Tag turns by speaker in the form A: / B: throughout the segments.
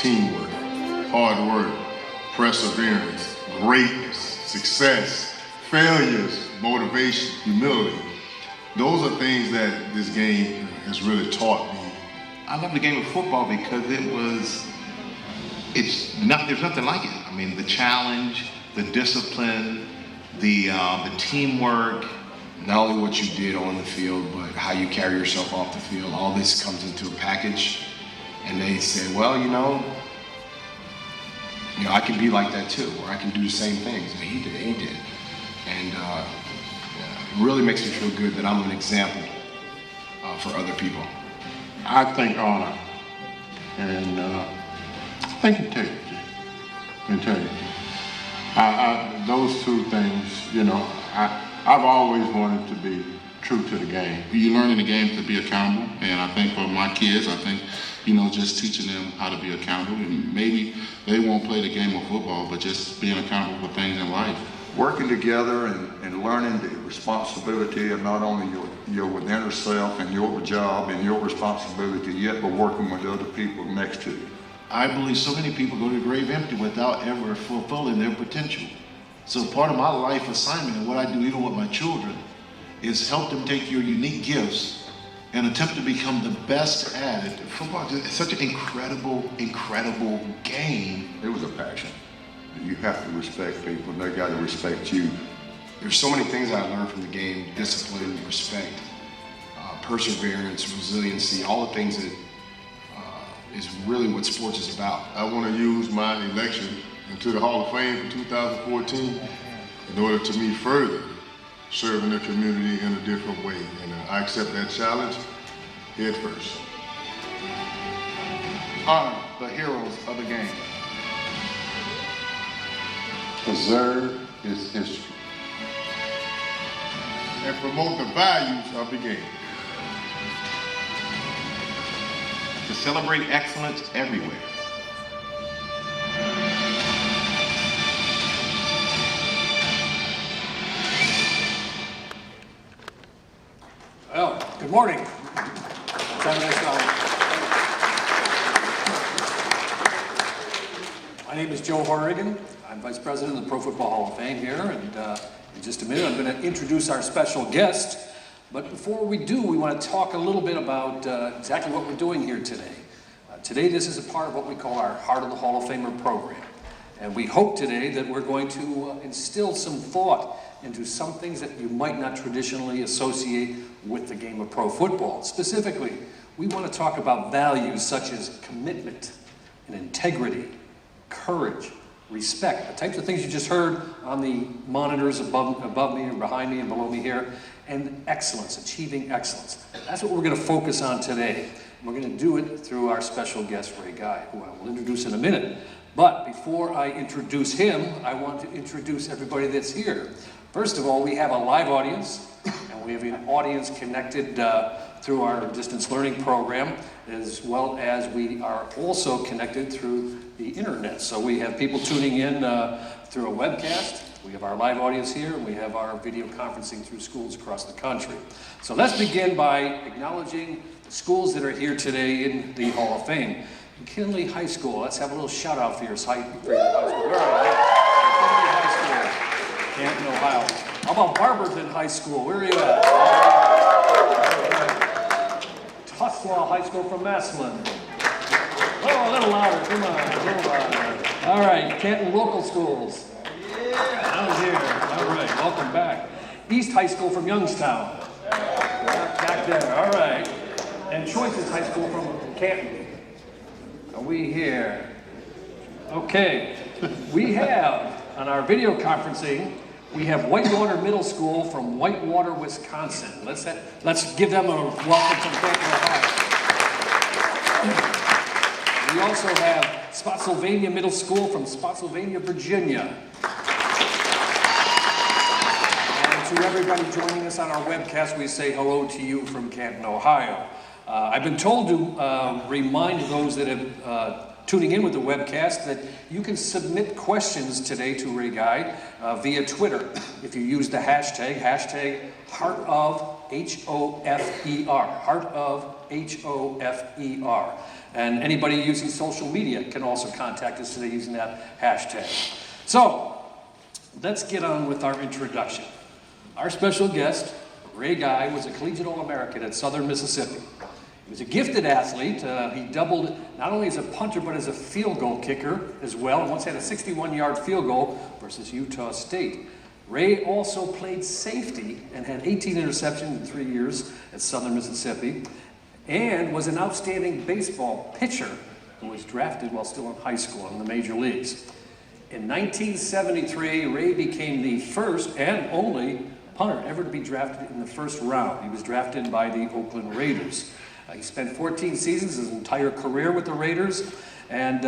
A: teamwork, hard work, perseverance, greatness, success, failures, motivation, humility. Those are things that this game has really taught me.
B: I love the game of football because there's nothing like it. I mean, the challenge, the discipline, the teamwork.
C: Not only what you did on the field, but how you carry yourself off the field. All this comes into a package, and they say, well, you know, I can be like that too, or I can do the same things that he did. And it really makes me feel good that I'm an example for other people.
D: I think honor, and I think integrity. Those two things, I've always wanted to be true to the game.
E: You learn in the game to be accountable, and I think for my kids, just teaching them how to be accountable, and maybe they won't play the game of football, but just being accountable for things in life.
F: Working together and learning the responsibility of not only your within yourself and your job and your responsibility yet, but working with other people next to you.
G: I believe so many people go to the grave empty without ever fulfilling their potential. So part of my life assignment and what I do even with my children is help them take your unique gifts and attempt to become the best at it.
B: Football is such an incredible game.
F: It was a passion. You have to respect people, and they got to respect you.
C: There's so many things I learned from the game: discipline, respect, perseverance, resiliency, all the things that is really what sports is about.
A: I want to use my election into the Hall of Fame for 2014 in order to me further serving the community in a different way. And I accept that challenge head first.
H: Honor the heroes of the game.
D: Preserve its history.
A: And promote the values of the game.
B: To celebrate excellence everywhere.
I: Well, good morning. My name is Joe Horrigan. I'm Vice President of the Pro Football Hall of Fame here, and in just a minute I'm going to introduce our special guest. But before we do, we want to talk a little bit about exactly what we're doing here today. Today this is a part of what we call our Heart of the Hall of Famer program. And we hope today that we're going to instill some thought into some things that you might not traditionally associate with the game of pro football. Specifically, we want to talk about values such as commitment and integrity, courage, respect, the types of things you just heard on the monitors above me and behind me and below me here, and excellence, achieving excellence. That's what we're going to focus on today. We're going to do it through our special guest, Ray Guy, who I will introduce in a minute. But before I introduce him, I want to introduce everybody that's here. First of all, we have a live audience, and we have an audience connected through our distance learning program, as well as we are also connected through the internet. So we have people tuning in through a webcast. We have our live audience here, and we have our video conferencing through schools across the country. So let's begin by acknowledging the schools that are here today in the Hall of Fame. McKinley High School, let's have a little shout out for your high school. Where are you? McKinley High School, Canton, Ohio. How about Barberton High School? Where are you at? Tuslaw High School from Massillon. Oh, a little louder, come on, a little louder. All right, Canton Local Schools. Down here, all right, welcome back. East High School from Youngstown. Back there, all right. And Choices High School from Canton. Are we here? Okay, we have, on our video conferencing, we have Whitewater Middle School from Whitewater, Wisconsin. Let's give them a welcome from Canton, Ohio. We also have Spotsylvania Middle School from Spotsylvania, Virginia. And to everybody joining us on our webcast, we say hello to you from Canton, Ohio. I've been told to remind those that have tuning in with the webcast that you can submit questions today to Ray Guy via Twitter if you use the hashtag Heart of HOFER, Heart of HOFER. And anybody using social media can also contact us today using that hashtag. So, let's get on with our introduction. Our special guest, Ray Guy, was a collegiate All-American at Southern Mississippi. He was a gifted athlete. He doubled not only as a punter, but as a field goal kicker as well. Once had a 61-yard field goal versus Utah State. Ray also played safety and had 18 interceptions in 3 years at Southern Mississippi, and was an outstanding baseball pitcher who was drafted while still in high school in the major leagues. In 1973, Ray became the first and only punter ever to be drafted in the first round. He was drafted by the Oakland Raiders. He spent 14 seasons, his entire career with the Raiders, and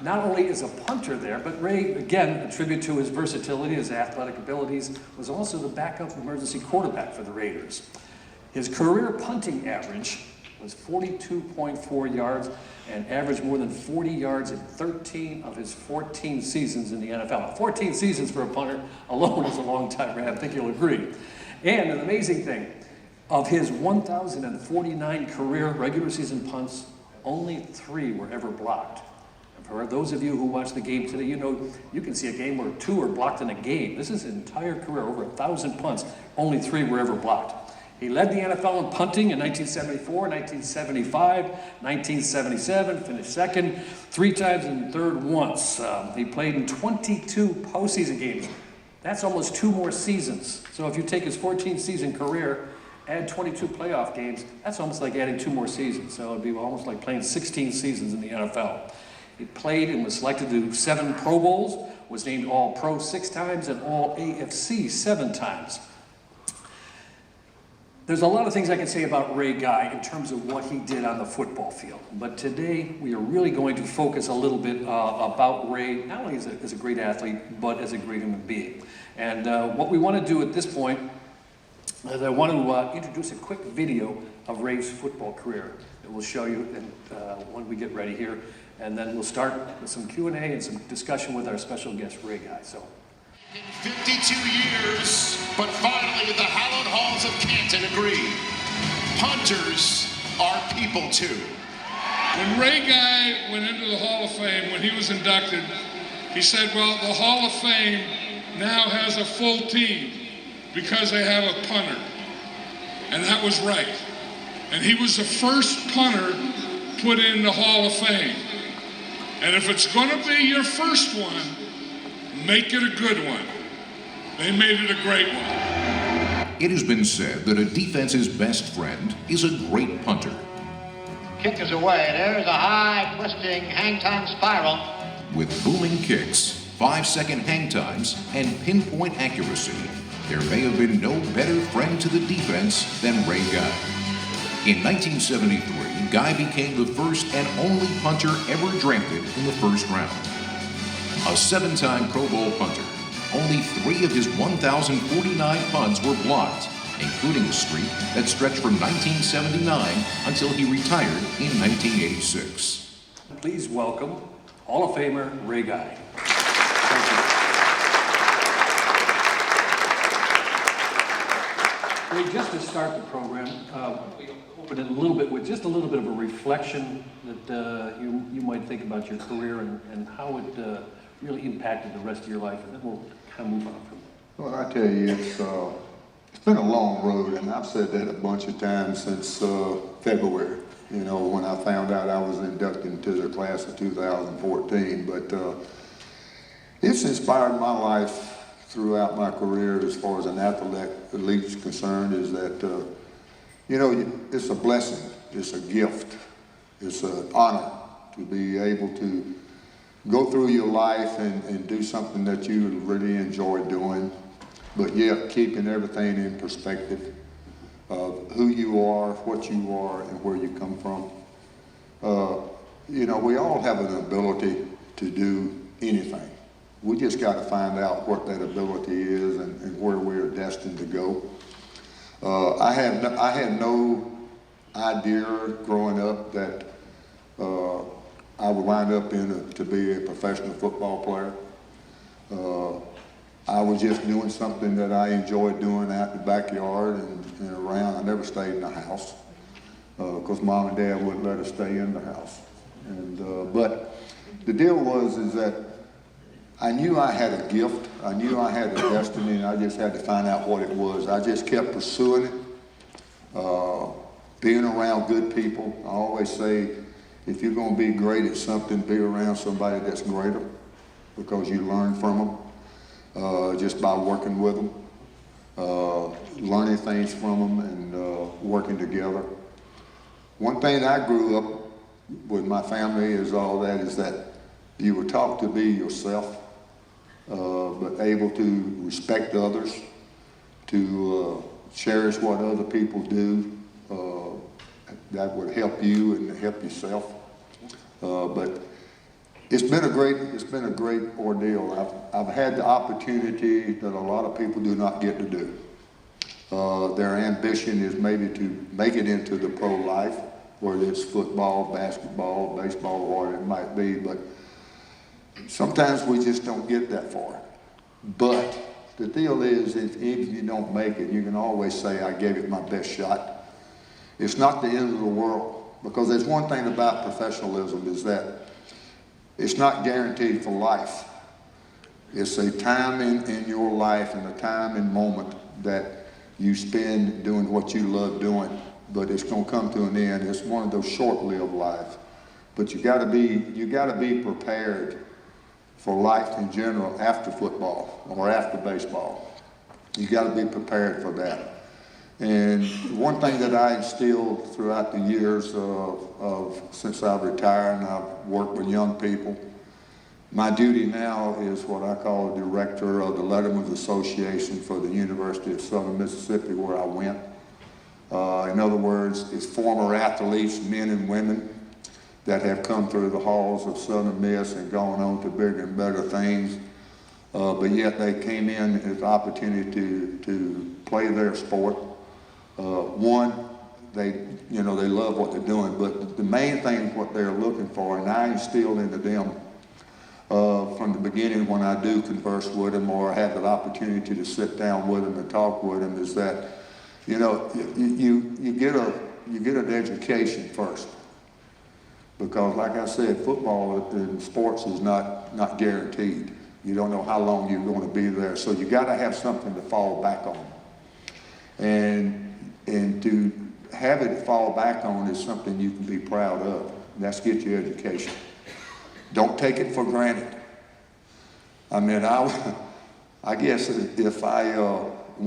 I: not only as a punter there, but Ray, again, a tribute to his versatility, his athletic abilities, was also the backup emergency quarterback for the Raiders. His career punting average was 42.4 yards and averaged more than 40 yards in 13 of his 14 seasons in the NFL. 14 seasons for a punter alone is a long time, Ray, I think you'll agree. And an amazing thing, of his 1,049 career regular season punts, only 3 were ever blocked. And for those of you who watch the game today, you know you can see a game where 2 are blocked in a game. This is his entire career, over 1,000 punts, only 3 were ever blocked. He led the NFL in punting in 1974, 1975, 1977, finished second 3 times and third once. He played in 22 postseason games. That's almost 2 more seasons. So if you take his 14-season career, add 22 playoff games, that's almost like adding 2 more seasons. So it'd be almost like playing 16 seasons in the NFL. He played and was selected to 7 Pro Bowls, was named All-Pro 6 times and All-AFC 7 times. There's a lot of things I can say about Ray Guy in terms of what he did on the football field. But today, we are really going to focus a little bit about Ray, not only as a great athlete, but as a great human being. And what we want to do at this point is I want to introduce a quick video of Ray's football career that we'll show you when we get ready here. And then we'll start with some Q&A and some discussion with our special guest, Ray Guy. So.
J: In 52 years, but finally the hallowed halls of Canton agree. Punters are people too.
K: When Ray Guy went into the Hall of Fame, when he was inducted, he said, well, the Hall of Fame now has a full team because they have a punter. And that was right. And he was the first punter put in the Hall of Fame. And if it's going to be your first one, make it a good one. They made it a great one.
L: It has been said that a defense's best friend is a great punter.
M: Kick is away. There's a high, twisting, hang-time spiral.
L: With booming kicks, 5-second hang times, and pinpoint accuracy, there may have been no better friend to the defense than Ray Guy. In 1973, Guy became the first and only punter ever drafted in the first round. A 7-time Pro Bowl punter, only 3 of his 1,049 punts were blocked, including a streak that stretched from 1979 until he retired in 1986.
I: Please welcome Hall of Famer Ray Guy. Ray, just to start the program, we open it a little bit with just a little bit of a reflection that you might think about your career and how it really impacted the rest of your life, and then we'll kind of move on from there.
D: Well, I tell you, it's been a long road, and I've said that a bunch of times since February, you know, when I found out I was inducted into the class of 2014. But it's inspired my life throughout my career as far as an athlete is concerned, is that, you know, it's a blessing, it's a gift, it's an honor to be able to go through your life and do something that you really enjoy doing, but yet keeping everything in perspective of who you are, what you are, and where you come from. You know, we all have an ability to do anything. We just got to find out what that ability is and where we're destined to go. I had no idea growing up that I would wind up to be a professional football player. I was just doing something that I enjoyed doing out in the backyard and around. I never stayed in the house because Mom and Dad wouldn't let us stay in the house. And but the deal is that I knew I had a gift. I knew I had a destiny, and I just had to find out what it was. I just kept pursuing it, being around good people. I always say, if you're going to be great at something, be around somebody that's greater, because you learn from them just by working with them, learning things from them, and working together. One thing I grew up with my family is that you were taught to be yourself, but able to respect others, to cherish what other people do. That would help you and help yourself. But it's been a great ordeal. I've had the opportunity that a lot of people do not get to do. Their ambition is maybe to make it into the pro life, whether it's football, basketball, baseball, whatever it might be, but sometimes we just don't get that far. But the deal is, if you don't make it, you can always say, I gave it my best shot. It's not the end of the world, because there's one thing about professionalism is that it's not guaranteed for life. It's a time in your life and a time and moment that you spend doing what you love doing, but it's going to come to an end. It's one of those short-lived lives. But you got to be prepared for life in general after football or after baseball. You got to be prepared for that. And one thing that I instilled throughout the years since I've retired and I've worked with young people, my duty now is what I call a director of the Letterman's Association for the University of Southern Mississippi, where I went. In other words, it's former athletes, men and women, that have come through the halls of Southern Miss and gone on to bigger and better things. But yet they came in as an opportunity to play their sport. One, they love what they're doing, but the main thing what they're looking for, and I instilled into them from the beginning when I do converse with them or have the opportunity to sit down with them and talk with them, is that, you get an education first. Because like I said, football in sports is not guaranteed. You don't know how long you're going to be there. So you got to have something to fall back on. And to have it fall back on is something you can be proud of. That's get your education. Don't take it for granted. I mean, I guess if I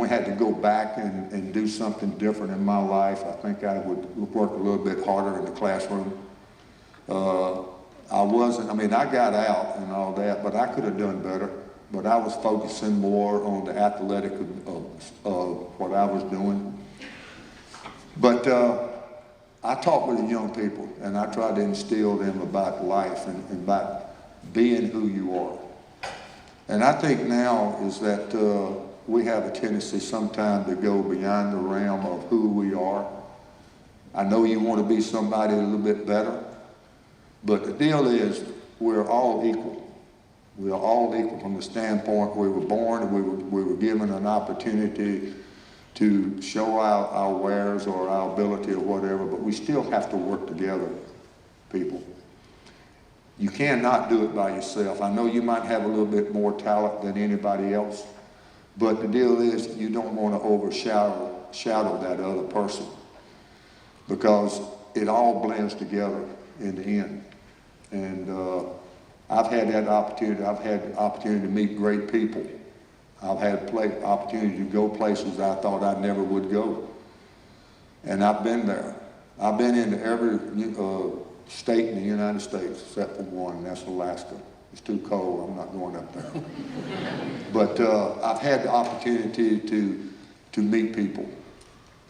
D: had to go back and do something different in my life, I think I would work a little bit harder in the classroom. I got out and all that, but I could have done better. But I was focusing more on the athletic of what I was doing. But I talk with the young people, and I try to instill them about life and about being who you are. And I think now is that we have a tendency sometimes to go beyond the realm of who we are. I know you want to be somebody a little bit better, but the deal is we're all equal. We are all equal from the standpoint we were born and we were given an opportunity to show our wares or our ability or whatever, but we still have to work together, people. You cannot do it by yourself. I know you might have a little bit more talent than anybody else, but the deal is you don't want to overshadow that other person, because it all blends together in the end. And I've had that opportunity. I've had the opportunity to meet great people. I've had opportunity to go places I thought I never would go. And I've been there. I've been into every state in the United States except for one, and that's Alaska. It's too cold. I'm not going up there. But I've had the opportunity to meet people.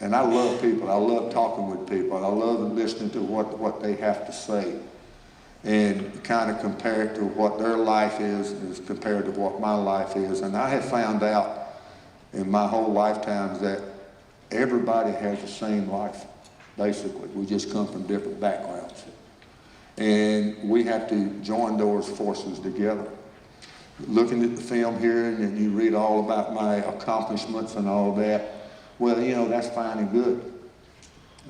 D: And I love people. I love talking with people. I love listening to what they have to say, and kind of compare it to what their life is as compared to what my life is. And I have found out in my whole lifetime that everybody has the same life, basically. We just come from different backgrounds. And we have to join those forces together. Looking at the film here, and you read all about my accomplishments and all that, well, that's fine and good.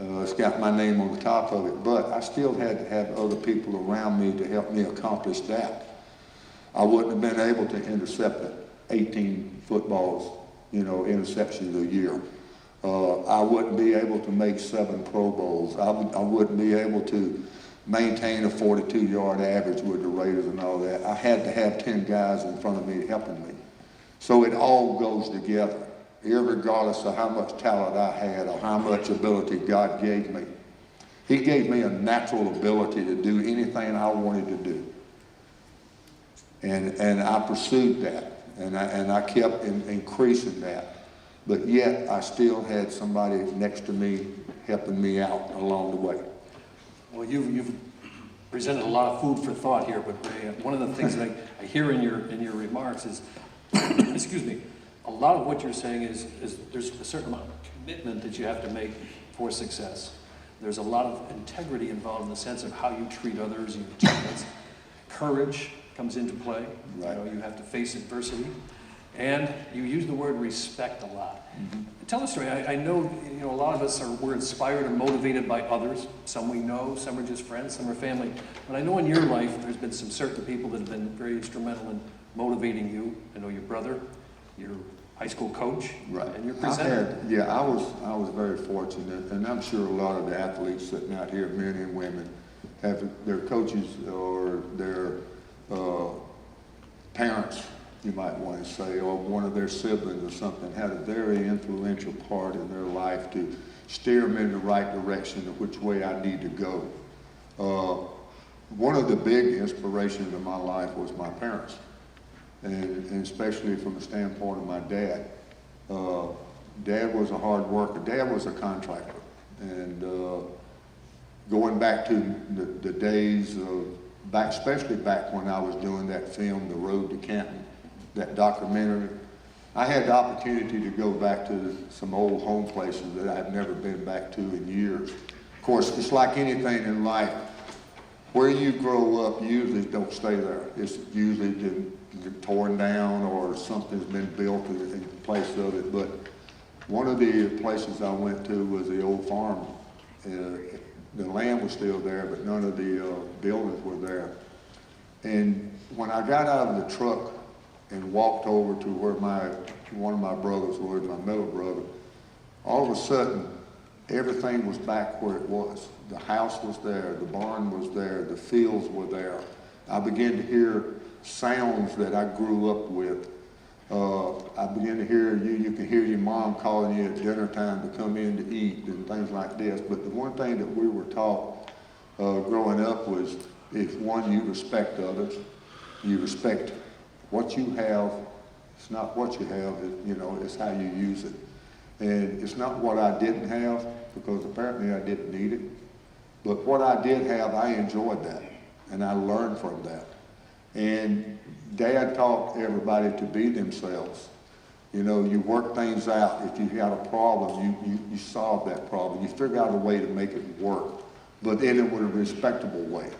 D: It's got my name on the top of it, but I still had to have other people around me to help me accomplish that. I wouldn't have been able to intercept 18 footballs, interceptions a year. I wouldn't be able to make 7 Pro Bowls. I wouldn't be able to maintain a 42-yard average with the Raiders and all that. I had to have 10 guys in front of me helping me. So it all goes together, irregardless of how much talent I had or how much ability God gave me. He gave me a natural ability to do anything I wanted to do. And I pursued that, and I kept increasing that. But yet, I still had somebody next to me helping me out along the way.
I: Well, you've presented a lot of food for thought here, but one of the things that I hear in your remarks is, excuse me, a lot of what you're saying is there's a certain amount of commitment that you have to make for success. There's a lot of integrity involved in the sense of how you treat others, your teammates. Courage comes into play.
D: Right.
I: You have to face adversity. And you use the word respect a lot. Mm-hmm. Tell a story. I know, a lot of us we're inspired and motivated by others. Some we know, some are just friends, some are family. But I know in your life, there's been some certain people that have been very instrumental in motivating you. I know your brother, your high school coach,
D: right,
I: and your presenter.
D: I was very fortunate, and I'm sure a lot of the athletes sitting out here, men and women, have their coaches or their parents, you might want to say, or one of their siblings or something, had a very influential part in their life to steer them in the right direction of which way I need to go. One of the big inspirations of my life was my parents, and especially from the standpoint of my dad. Dad was a hard worker. Dad was a contractor, and going back to the days of especially back when I was doing that film, The Road to Canton, that documentary, I had the opportunity to go back to some old home places that I had never been back to in years. Of course, it's like anything in life. Where you grow up, you usually don't stay there. It's usually torn down or something's been built in place of it. But one of the places I went to was the old farm. The land was still there, but none of the buildings were there. And when I got out of the truck and walked over to where one of my brothers was, my middle brother, all of a sudden, everything was back where it was. The house was there, the barn was there, the fields were there. I began to hear sounds that I grew up with. I began to hear you can hear your mom calling you at dinner time to come in to eat and things like this. But the one thing that we were taught growing up was, if one, you respect others, you respect what you have. It's not what you have, it's how you use it. And it's not what I didn't have, because apparently I didn't need it. But what I did have, I enjoyed that, and I learned from that. And Dad taught everybody to be themselves. You work things out. If you got a problem, you solve that problem. You figure out a way to make it work, but in it with a respectable way.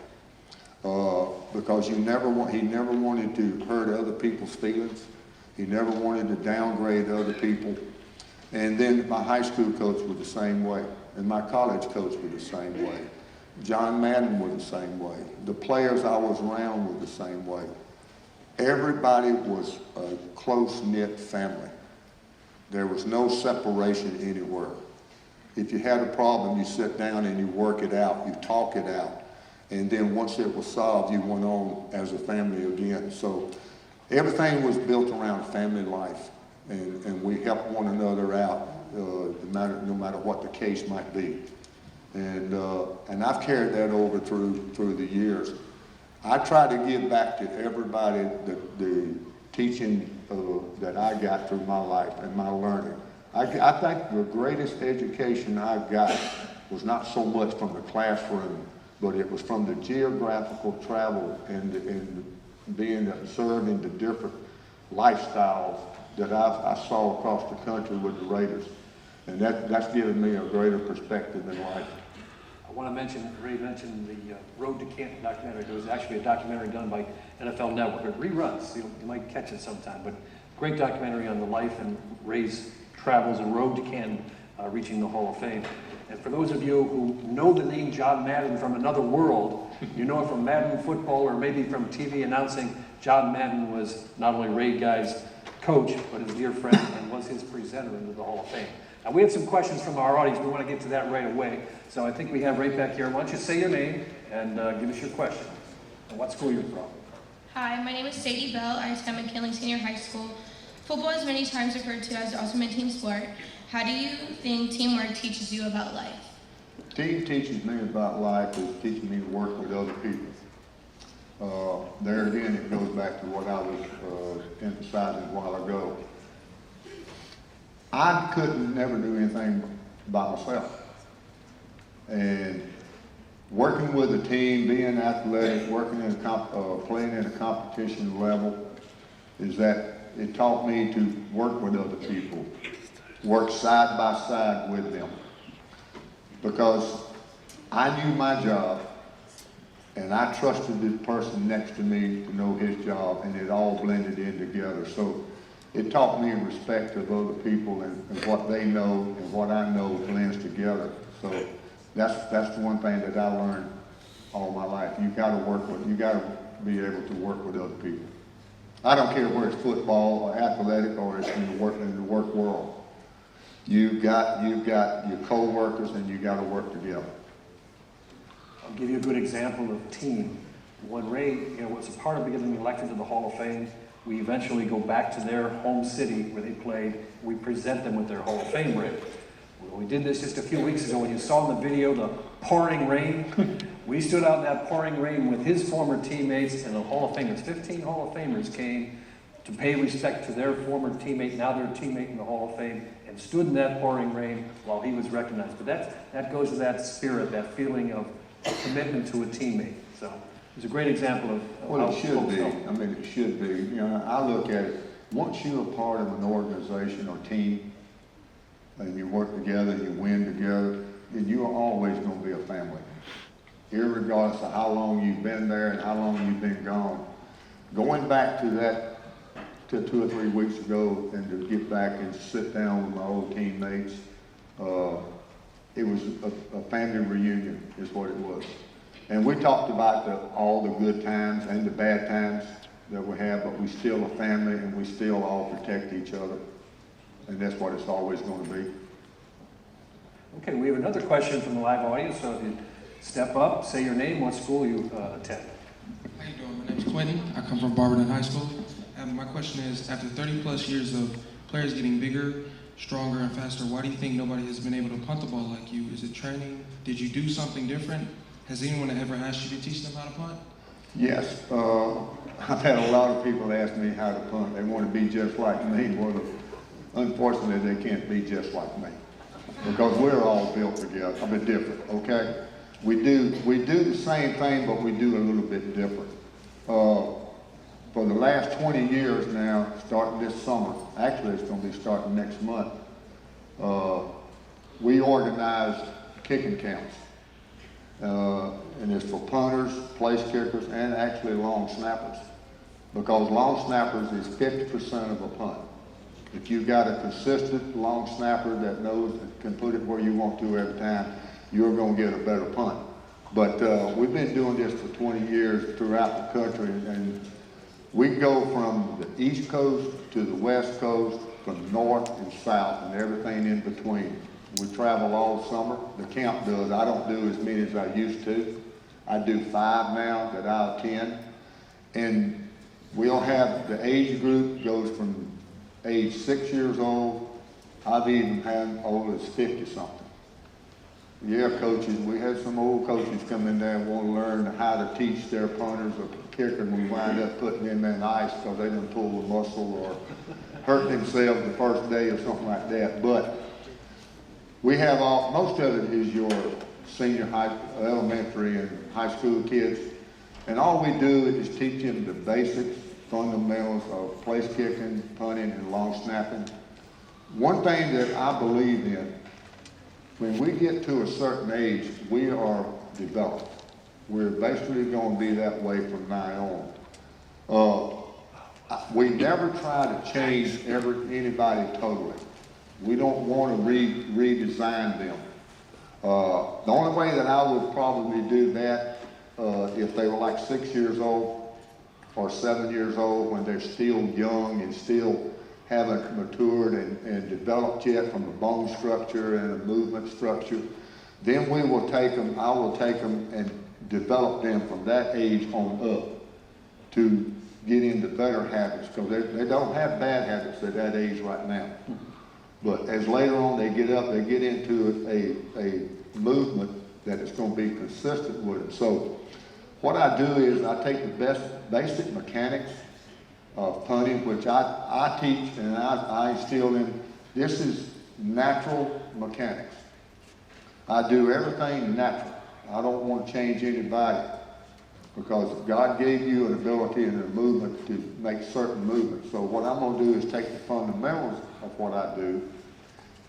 D: Because he never wanted to hurt other people's feelings. He never wanted to downgrade other people. And then my high school coach was the same way, and my college coach was the same way. John Madden was the same way. The players I was around were the same way. Everybody was a close-knit family. There was no separation anywhere. If you had a problem, you sit down and you work it out, you talk it out. And then once it was solved, you went on as a family again. So everything was built around family life. And we helped one another out, no matter what the case might be. And I've carried that over through the years. I try to give back to everybody the teaching that I got through my life and my learning. I think the greatest education I got was not so much from the classroom, but it was from the geographical travel and being observing the different lifestyles that I saw across the country with the Raiders. And that's given me a greater perspective in life.
I: I want to mention, Ray mentioned the Road to Canton documentary. There was actually a documentary done by NFL Network. It reruns, you might catch it sometime, but great documentary on the life and Ray's travels and Road to Canton, reaching the Hall of Fame. And for those of you who know the name John Madden from another world, you know it from Madden football or maybe from TV announcing. John Madden was not only Ray Guy's coach, but his dear friend and was his presenter into the Hall of Fame. Now we have some questions from our audience. We want to get to that right away. So I think we have right back here. Why don't you say your name and give us your question and what school you're from.
N: Hi, my name is Sadie Bell. I attend McKinley Senior High School. Football is many times referred to as the ultimate team sport. How do you think teamwork teaches you about life?
D: Team teaches me about life is teaching me to work with other people. There again, it goes back to what I was emphasizing a while ago. I couldn't never do anything by myself. And working with a team, being athletic, working in playing at a competition level, is that it taught me to work with other people, work side by side with them. Because I knew my job, and I trusted the person next to me to know his job, and it all blended in together. So it taught me respect of other people and what they know and what I know blends together. So that's the one thing that I learned all my life. You got to be able to work with other people. I don't care whether it's football or athletic or it's in the work world. You've got your co-workers and you got to work together.
I: I'll give you a good example of team. When Ray was a part of getting elected to the Hall of Fame, we eventually go back to their home city where they played. We present them with their Hall of Fame ring. We did this just a few weeks ago. When you saw in the video the pouring rain, we stood out in that pouring rain with his former teammates and the Hall of Famers. 15 Hall of Famers came to pay respect to their former teammate, now their teammate in the Hall of Fame, and stood in that pouring rain while he was recognized. But that goes to that spirit, that feeling of commitment to a teammate. So it's a great example of
D: well,
I: how
D: it should be.
I: help.
D: I mean, it should be. You know, I look at it, once you're a part of an organization or team, and you work together, you win together, then you're always going to be a family. Irregardless of how long you've been there and how long you've been gone. Going back to that, to 2 or 3 weeks ago, and to get back and sit down with my old teammates, it was a family reunion is what it was. And we talked about all the good times and the bad times that we have, but we're still a family and we still all protect each other. And that's what it's always going to be.
I: Okay, we have another question from the live audience. So if you step up, say your name, what school you attend.
O: How you doing? My name's Quentin. I come from Barberton High School. And my question is, after 30 plus years of players getting bigger, stronger, and faster, why do you think nobody has been able to punt the ball like you? Is it training? Did you do something different? Has anyone ever asked you to teach them how to punt?
D: Yes. I've had a lot of people ask me how to punt. They want to be just like me. Well, unfortunately, they can't be just like me because we're all built together. I mean, different, okay? We do the same thing, but we do a little bit different. For the last 20 years now, starting this summer, actually it's going to be starting next month, we organized kicking camps. And it's for punters, place kickers, and actually long snappers. Because long snappers is 50% of a punt. If you've got a consistent long snapper that knows and can put it where you want to every time, you're going to get a better punt. But we've been doing this for 20 years throughout the country, and we go from the East Coast to the West Coast, from north and south, and everything in between. We travel all summer. The camp does. I don't do as many as I used to. I do 5 now that I attend. And we'll have the age group goes from age 6 years old. I've even had old as 50-something. Yeah, coaches, we had some old coaches come in there and want to learn how to teach their punters or kicker, and we wind up putting them in ice because they didn't pull a muscle or hurt themselves the first day or something like that. But we have most of it is your senior high, elementary and high school kids. And all we do is teach them the basics, fundamentals of place kicking, punting, and long snapping. One thing that I believe in, when we get to a certain age, we are developed. We're basically going to be that way from now on. We never try to change anybody totally. We don't want to redesign them. The only way that I would probably do that, if they were like 6 years old or 7 years old, when they're still young and still haven't matured and developed yet from a bone structure and a movement structure, then we will take them, I will take them and develop them from that age on up to get into better habits, because they don't have bad habits at that age right now. But as later on they get up, they get into a movement that is going to be consistent with them. So what I do is I take the best basic mechanics of punting, which I teach and I instill in. This is natural mechanics. I do everything natural. I don't want to change anybody, because God gave you an ability and a movement to make certain movements. So what I'm going to do is take the fundamentals of what I do,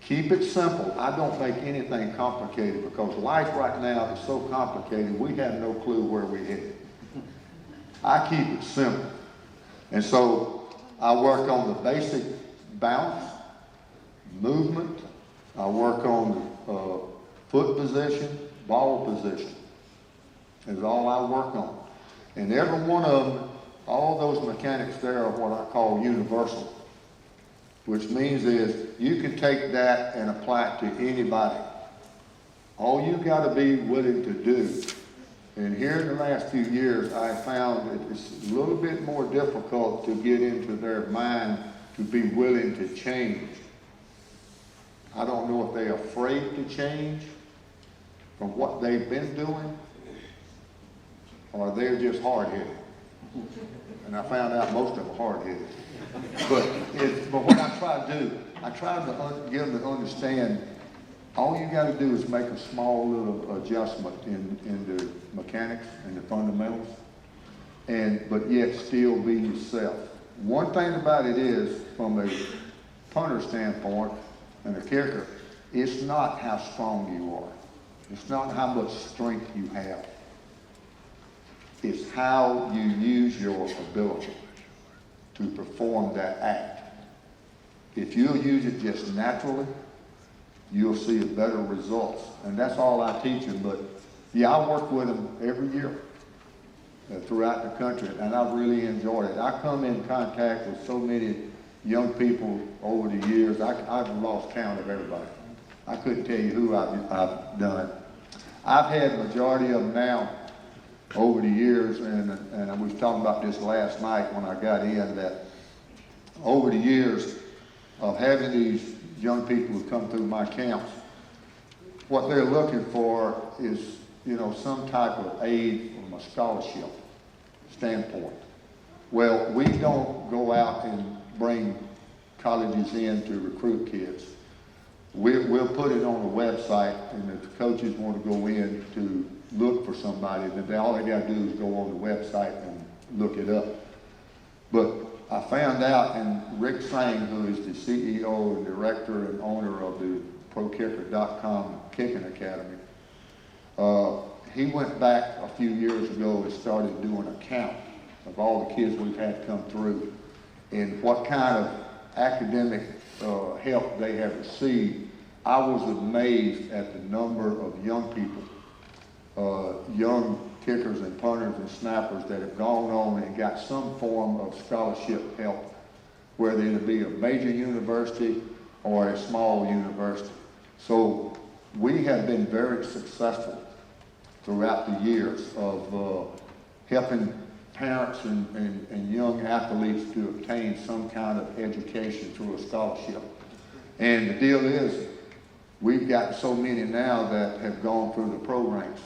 D: keep it simple. I don't make anything complicated, because life right now is so complicated, we have no clue where we're headed. I keep it simple. And so I work on the basic balance, movement. I work on foot position, ball position. Is all I work on. And every one of them, all those mechanics there are what I call universal, which means is you can take that and apply it to anybody. All you got to be willing to do. And here in the last few years, I found that it's a little bit more difficult to get into their mind to be willing to change. I don't know if they're afraid to change from what they've been doing, or they're just hard-headed. And I found out most of them are hard-headed. But what I try to do, I try to get them to understand, all you got to do is make a small little adjustment in the mechanics and the fundamentals, but yet still be yourself. One thing about it is, from a punter standpoint and a kicker, it's not how strong you are. It's not how much strength you have. It's how you use your ability to perform that act. If you use it just naturally, you'll see a better results. And that's all I teach them. But yeah, I work with them every year throughout the country, and I've really enjoyed it. I come in contact with so many young people over the years. I've lost count of everybody. I couldn't tell you who I've done. I've had a majority of them now over the years, and I was talking about this last night when I got in, that over the years of having these young people who come through my camps, what they're looking for is, some type of aid from a scholarship standpoint. Well, we don't go out and bring colleges in to recruit kids. We'll put it on the website, and if the coaches want to go in to look for somebody, then all they got to do is go on the website and look it up. But I found out, and Rick Sang, who is the CEO and director and owner of the ProKicker.com Kicking Academy, he went back a few years ago and started doing a count of all the kids we've had come through and what kind of academic help they have received. I was amazed at the number of young people, young kickers and punters and snappers that have gone on and got some form of scholarship help, whether it be a major university or a small university. So we have been very successful throughout the years of helping parents and young athletes to obtain some kind of education through a scholarship. And the deal is, we've got so many now that have gone through the programs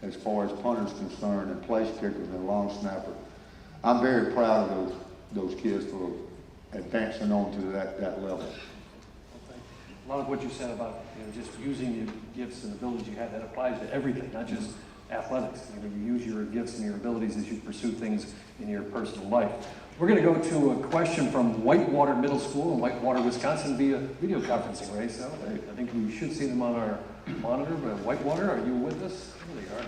D: as far as punters concerned, and place kickers and long snappers. I'm very proud of those kids for advancing on to that level.
I: A lot of what you said about just using the gifts and abilities you have, that applies to everything, not just athletics. You use your gifts and your abilities as you pursue things in your personal life. We're going to go to a question from Whitewater Middle School in Whitewater, Wisconsin via video conferencing, Ray. So I think we should see them on our monitor. But Whitewater, are you with us? There they are.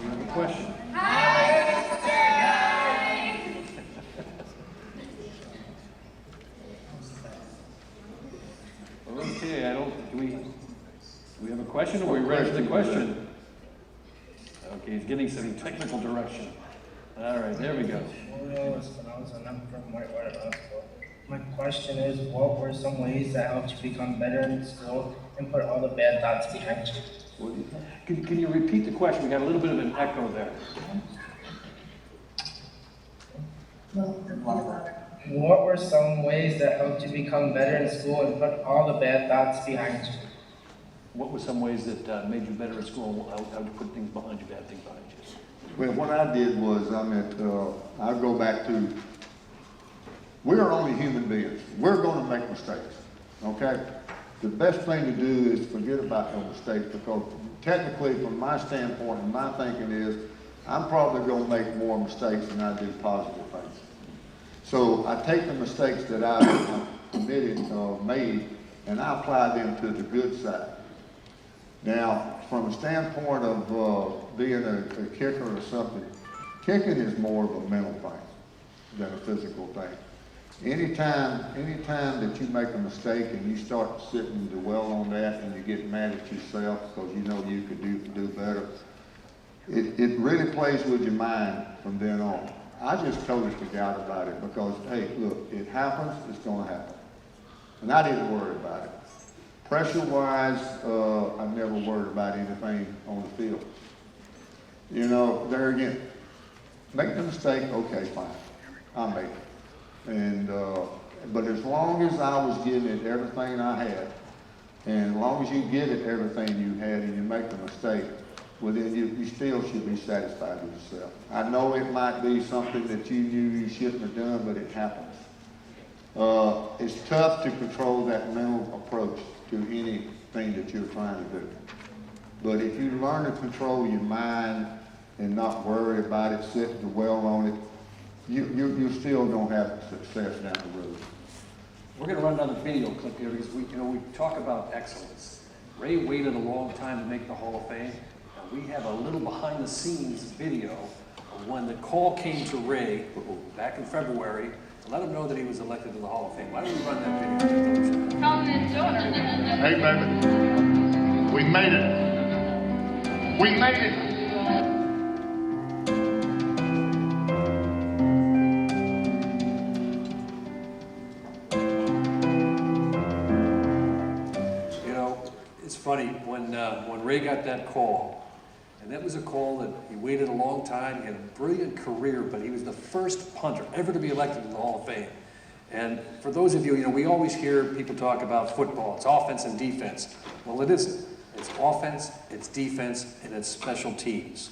I: You have a question. Okay, do we have a question? question, or are we ready for the question? Okay, he's getting some technical direction. All right, there we go.
P: My question is, what were some ways that helped you become better in school and put all the bad thoughts behind you?
I: Can you repeat the question? We got a little bit of an echo there.
P: What were some ways that helped you become better in school and put all the bad thoughts behind you?
I: What were some ways that made you better at school? How to put things behind you, bad things behind you?
D: Well, what I did was, I go back to, we're only human beings. We're gonna make mistakes, okay? The best thing to do is forget about those mistakes, because technically, from my standpoint and my thinking is, I'm probably gonna make more mistakes than I do positive things. So I take the mistakes that I've committed or made, and I apply them to the good side. Now, from a standpoint of being a kicker or something, kicking is more of a mental thing than a physical thing. Anytime that you make a mistake and you start sitting and dwell on that and you get mad at yourself because you know you could do better, it really plays with your mind from then on. I just totally forgot about it because, hey, look, it happens, it's gonna happen. And I didn't worry about it. Pressure-wise, I never worried about anything on the field. You know, there again, make the mistake, okay, fine, I made it. And, but as long as I was getting it everything I had, and as long as you get it everything you had and you make a mistake, well then you still should be satisfied with yourself. I know it might be something that you knew you shouldn't have done, but it happens. It's tough to control that mental approach to anything that you're trying to do. But if you learn to control your mind and not worry about it, sit and dwell on it, you're still going to have success down the road.
I: We're going to run another video clip here because we talk about excellence. Ray waited a long time to make the Hall of Fame. And we have a little behind-the-scenes video of when the call came to Ray back in February to let him know that he was elected to the Hall of Fame. Why don't we run that video?
J: Hey, baby. We made it. We made it.
I: It's funny, when Ray got that call, and that was a call that he waited a long time, he had a brilliant career, but he was the first punter ever to be elected to the Hall of Fame. And for those of you, we always hear people talk about football, it's offense and defense. Well, it isn't. It's offense, it's defense, and it's special teams.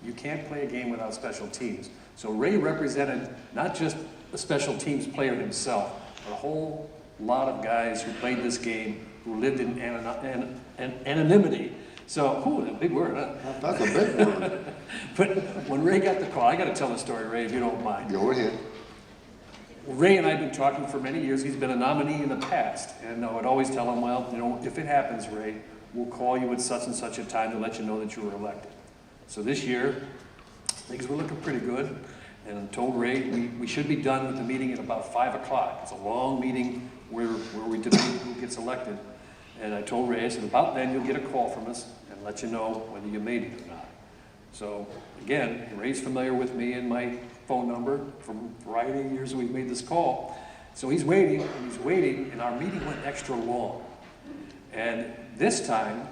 I: You can't play a game without special teams. So Ray represented not just a special teams player himself, but a whole lot of guys who played this game who lived in anonymity. So, a big word, huh?
D: That's a big word.
I: But when Ray got the call, I got to tell the story, Ray, if you don't mind.
D: Go ahead.
I: Ray and I have been talking for many years. He's been a nominee in the past. And I would always tell him, well, if it happens, Ray, we'll call you at such and such a time to let you know that you were elected. So this year, things were looking pretty good. And I told Ray we should be done with the meeting at about 5 o'clock. It's a long meeting where we debate who gets elected. And I told Ray, I said, about then you'll get a call from us and let you know whether you made it or not. So again, Ray's familiar with me and my phone number from a variety of years we've made this call. So he's waiting, and our meeting went extra long. And this time,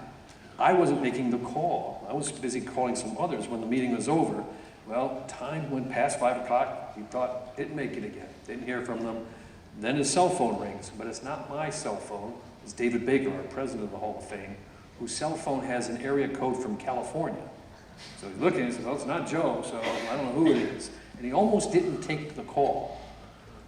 I: I wasn't making the call. I was busy calling some others when the meeting was over. Well, time went past 5 o'clock. He thought, didn't make it again. Didn't hear from them. Then his cell phone rings, but it's not my cell phone. It's David Baker, our president of the Hall of Fame, whose cell phone has an area code from California. So he's looking and says, well, it's not Joe, so I don't know who it is. And he almost didn't take the call.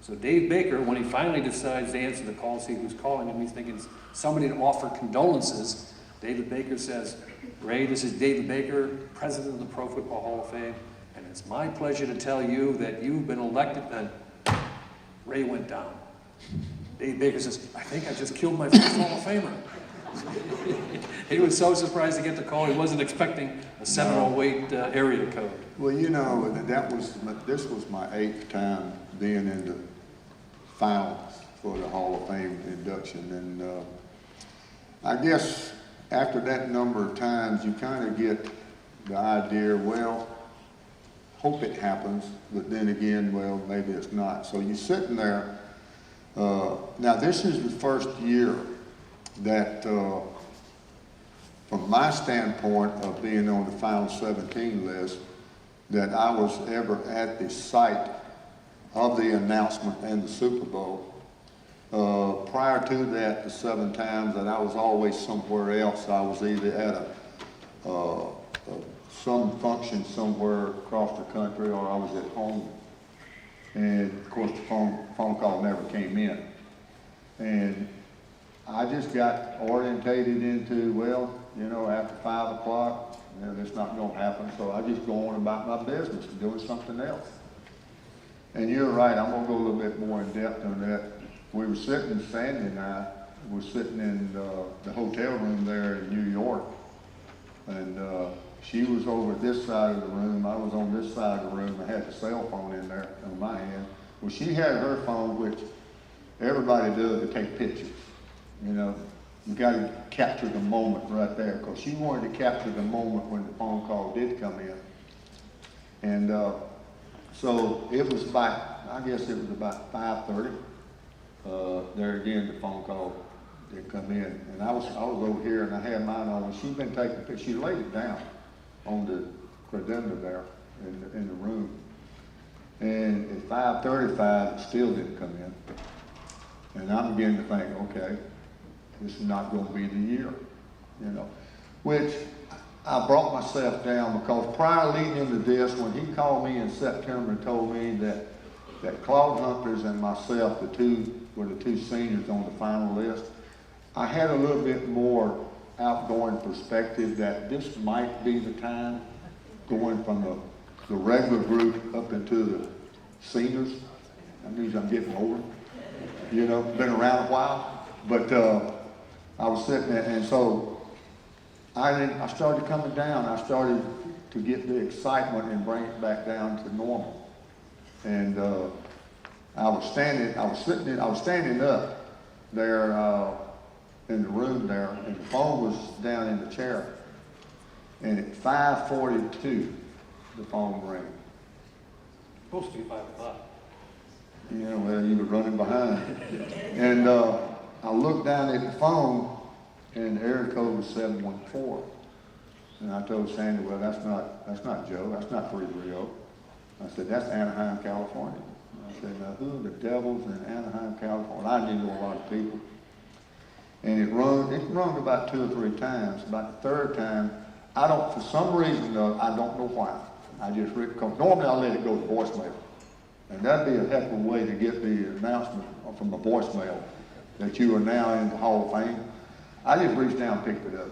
I: So Dave Baker, when he finally decides to answer the call, see who's calling him, he's thinking somebody to offer condolences. David Baker says, Ray, this is David Baker, president of the Pro Football Hall of Fame, and it's my pleasure to tell you that you've been elected. And Ray went down. Dave Baker says, I think I just killed my first Hall of Famer. He was so surprised to get the call. He wasn't expecting a 708 area code.
D: Well, this was my 8th time being in the finals for the Hall of Fame induction. And I guess after that number of times, you kind of get the idea, well, hope it happens, but then again, well, maybe it's not. So you're sitting there. Now, this is the first year that, from my standpoint of being on the Final 17 list, that I was ever at the site of the announcement and the Super Bowl. Prior to that, the 7 times that I was always somewhere else. I was either at some function somewhere across the country, or I was at home. And of course, the phone call never came in. And I just got orientated into, well, you know, after 5 o'clock, you know, that's not going to happen. So I just go on about my business and doing something else. And you're right, I'm going to go a little bit more in depth on that. We were sitting, Sandy and I were sitting in the hotel room there in New York. And she was over this side of the room. I was on this side of the room. I had the cell phone in there on my hand. Well, she had her phone, which everybody does, to take pictures. You know, you got to capture the moment right there, because she wanted to capture the moment when the phone call did come in. And so it was about, I guess it was about 5:30. There again, the phone call did come in, and I was over here, and I had mine on. And she'd been taking pictures. She laid it down on the credenza there in the room. And at 5:35, it still didn't come in. And I'm beginning to think, okay, this is not going to be the year, you know. Which I brought myself down, because prior leading into this, when he called me in September and told me that Claude Humphreys and myself, were the two seniors on the final list, I had a little bit more outgoing perspective that this might be the time, going from the regular group up into the seniors. That means I'm getting older, you know, been around a while. But I was sitting there, and so I started coming down. I started to get the excitement and bring it back down to normal. And I was standing up there in the room there, and the phone was down in the chair. And at 5:42, the phone rang.
I: Supposed to be 5 o'clock.
D: Yeah, well, you were running behind. And I looked down at the phone, and the area code was 714. And I told Sandy, well, that's not Joe, that's not 330. I said, that's Anaheim, California. I said, now who the devil's in Anaheim, California? I knew a lot of people. And it rung about 2 or 3 times. About the 3rd time, for some reason though, I don't know why. I just because normally I let it go to voicemail. And that'd be a heck of a way to get the announcement from the voicemail that you are now in the Hall of Fame. I just reached down and picked it up.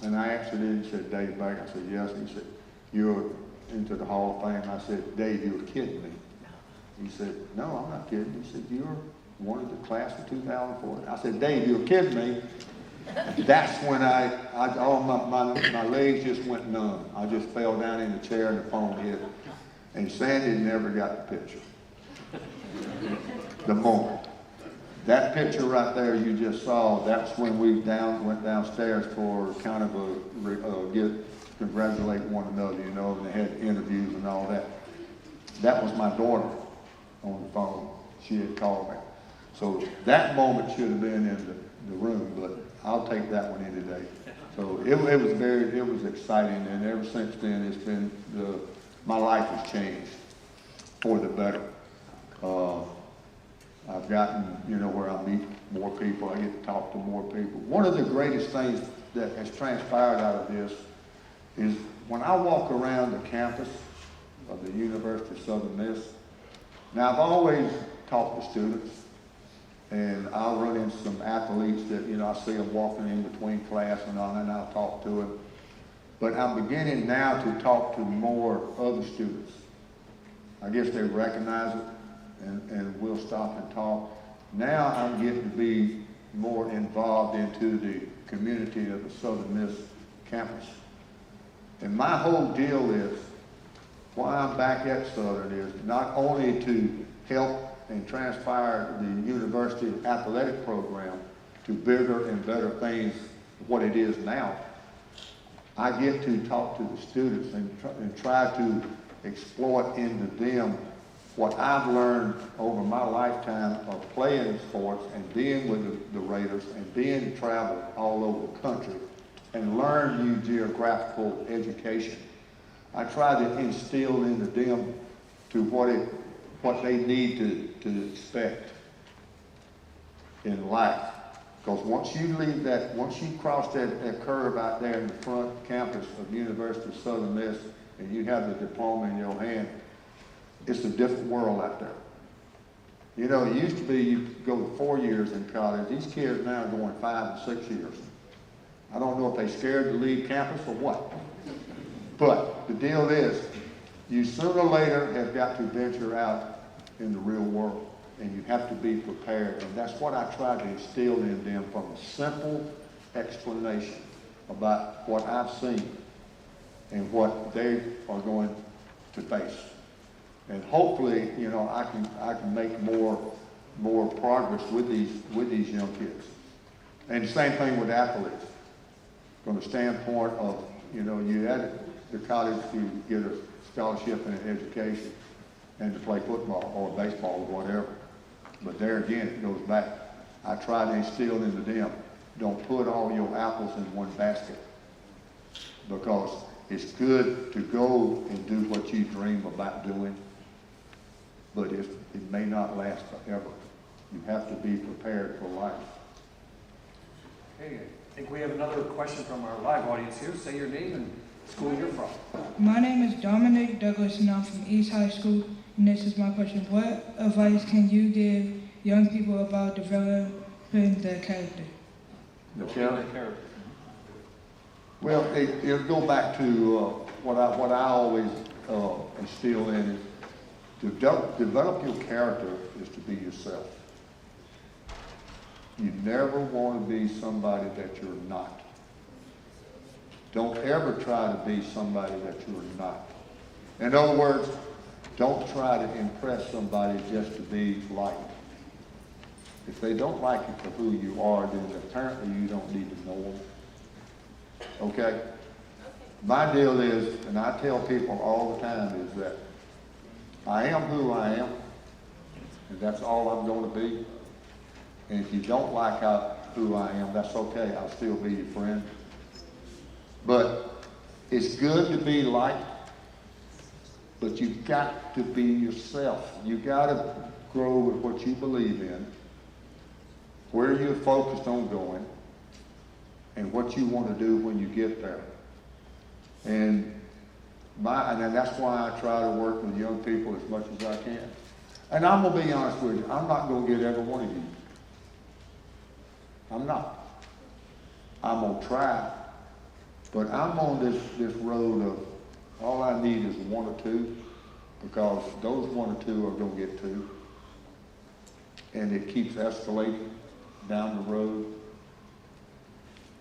D: And I answered it and said, Dave Baker. I said, yes. He said, you're into the Hall of Fame. I said, Dave, you're kidding me. He said, no, I'm not kidding. He said, you're one of the class of 2004. I said, Dave, you're kidding me. That's when my legs just went numb. I just fell down in the chair and the phone hit. And Sandy never got the picture. The moment. That picture right there you just saw, that's when we went downstairs for kind of congratulate one another, you know, and they had interviews and all that. That was my daughter on the phone. She had called me. So that moment should have been in the room, but I'll take that one in today. So it was exciting, and ever since then it's been, my life has changed for the better. I've gotten, you know, where I meet more people, I get to talk to more people. One of the greatest things that has transpired out of this is when I walk around the campus of the University of Southern Miss. Now, I've always talked to students, and I'll run into some athletes that, you know, I see them walking in between class and all, and I'll talk to them. But I'm beginning now to talk to more other students. I guess they recognize it, and we'll stop and talk. Now I'm getting to be more involved into the community of the Southern Miss campus. And my whole deal is, why I'm back at Southern is not only to help and transpire the university athletic program to bigger and better things what it is now, I get to talk to the students and try to exploit into them what I've learned over my lifetime of playing sports and being with the Raiders and being traveled all over the country and learn new geographical education. I try to instill into them to what they need to expect in life. Because once you leave that, once you cross that curve out there in the front campus of University of Southern Miss and you have the diploma in your hand, it's a different world out there. You know, it used to be you go 4 years in college. These kids now are going 5 and 6 years. I don't know if they're scared to leave campus or what. But the deal is, you sooner or later have got to venture out in the real world. And you have to be prepared. And that's what I try to instill in them from a simple explanation about what I've seen and what they are going to face. And hopefully, you know, I can make more progress with these young kids. And the same thing with athletes. From the standpoint of, you know, you at the college to get a scholarship and an education and to play football or baseball or whatever. But there again, it goes back. I try to instill into them, don't put all your apples in one basket. Because it's good to go and do what you dream about doing, but it may not last forever. You have to be prepared for life.
I: Okay, I think we have another question from our live audience here. Say your name and school you're from.
Q: My name is Dominic Douglas and I'm from East High School. And this is my question. What advice can you give young people about developing their character?
D: The character? Well, it'll go back to what I always instill in is to develop your character is to be yourself. You never want to be somebody that you're not. Don't ever try to be somebody that you're not. In other words, don't try to impress somebody just to be liked. If they don't like you for who you are, then apparently you don't need to know them. Okay? My deal is, and I tell people all the time, is that I am who I am, and that's all I'm going to be. And if you don't like who I am, that's okay. I'll still be your friend. But it's good to be liked, but you've got to be yourself. You've got to grow with what you believe in, where you're focused on going, and what you want to do when you get there. And that's why I try to work with young people as much as I can. And I'm going to be honest with you, I'm not going to get every one of you. I'm not. I'm going to try. But I'm on this road of all I need is 1 or 2, because those 1 or 2 are going to get 2. And it keeps escalating down the road.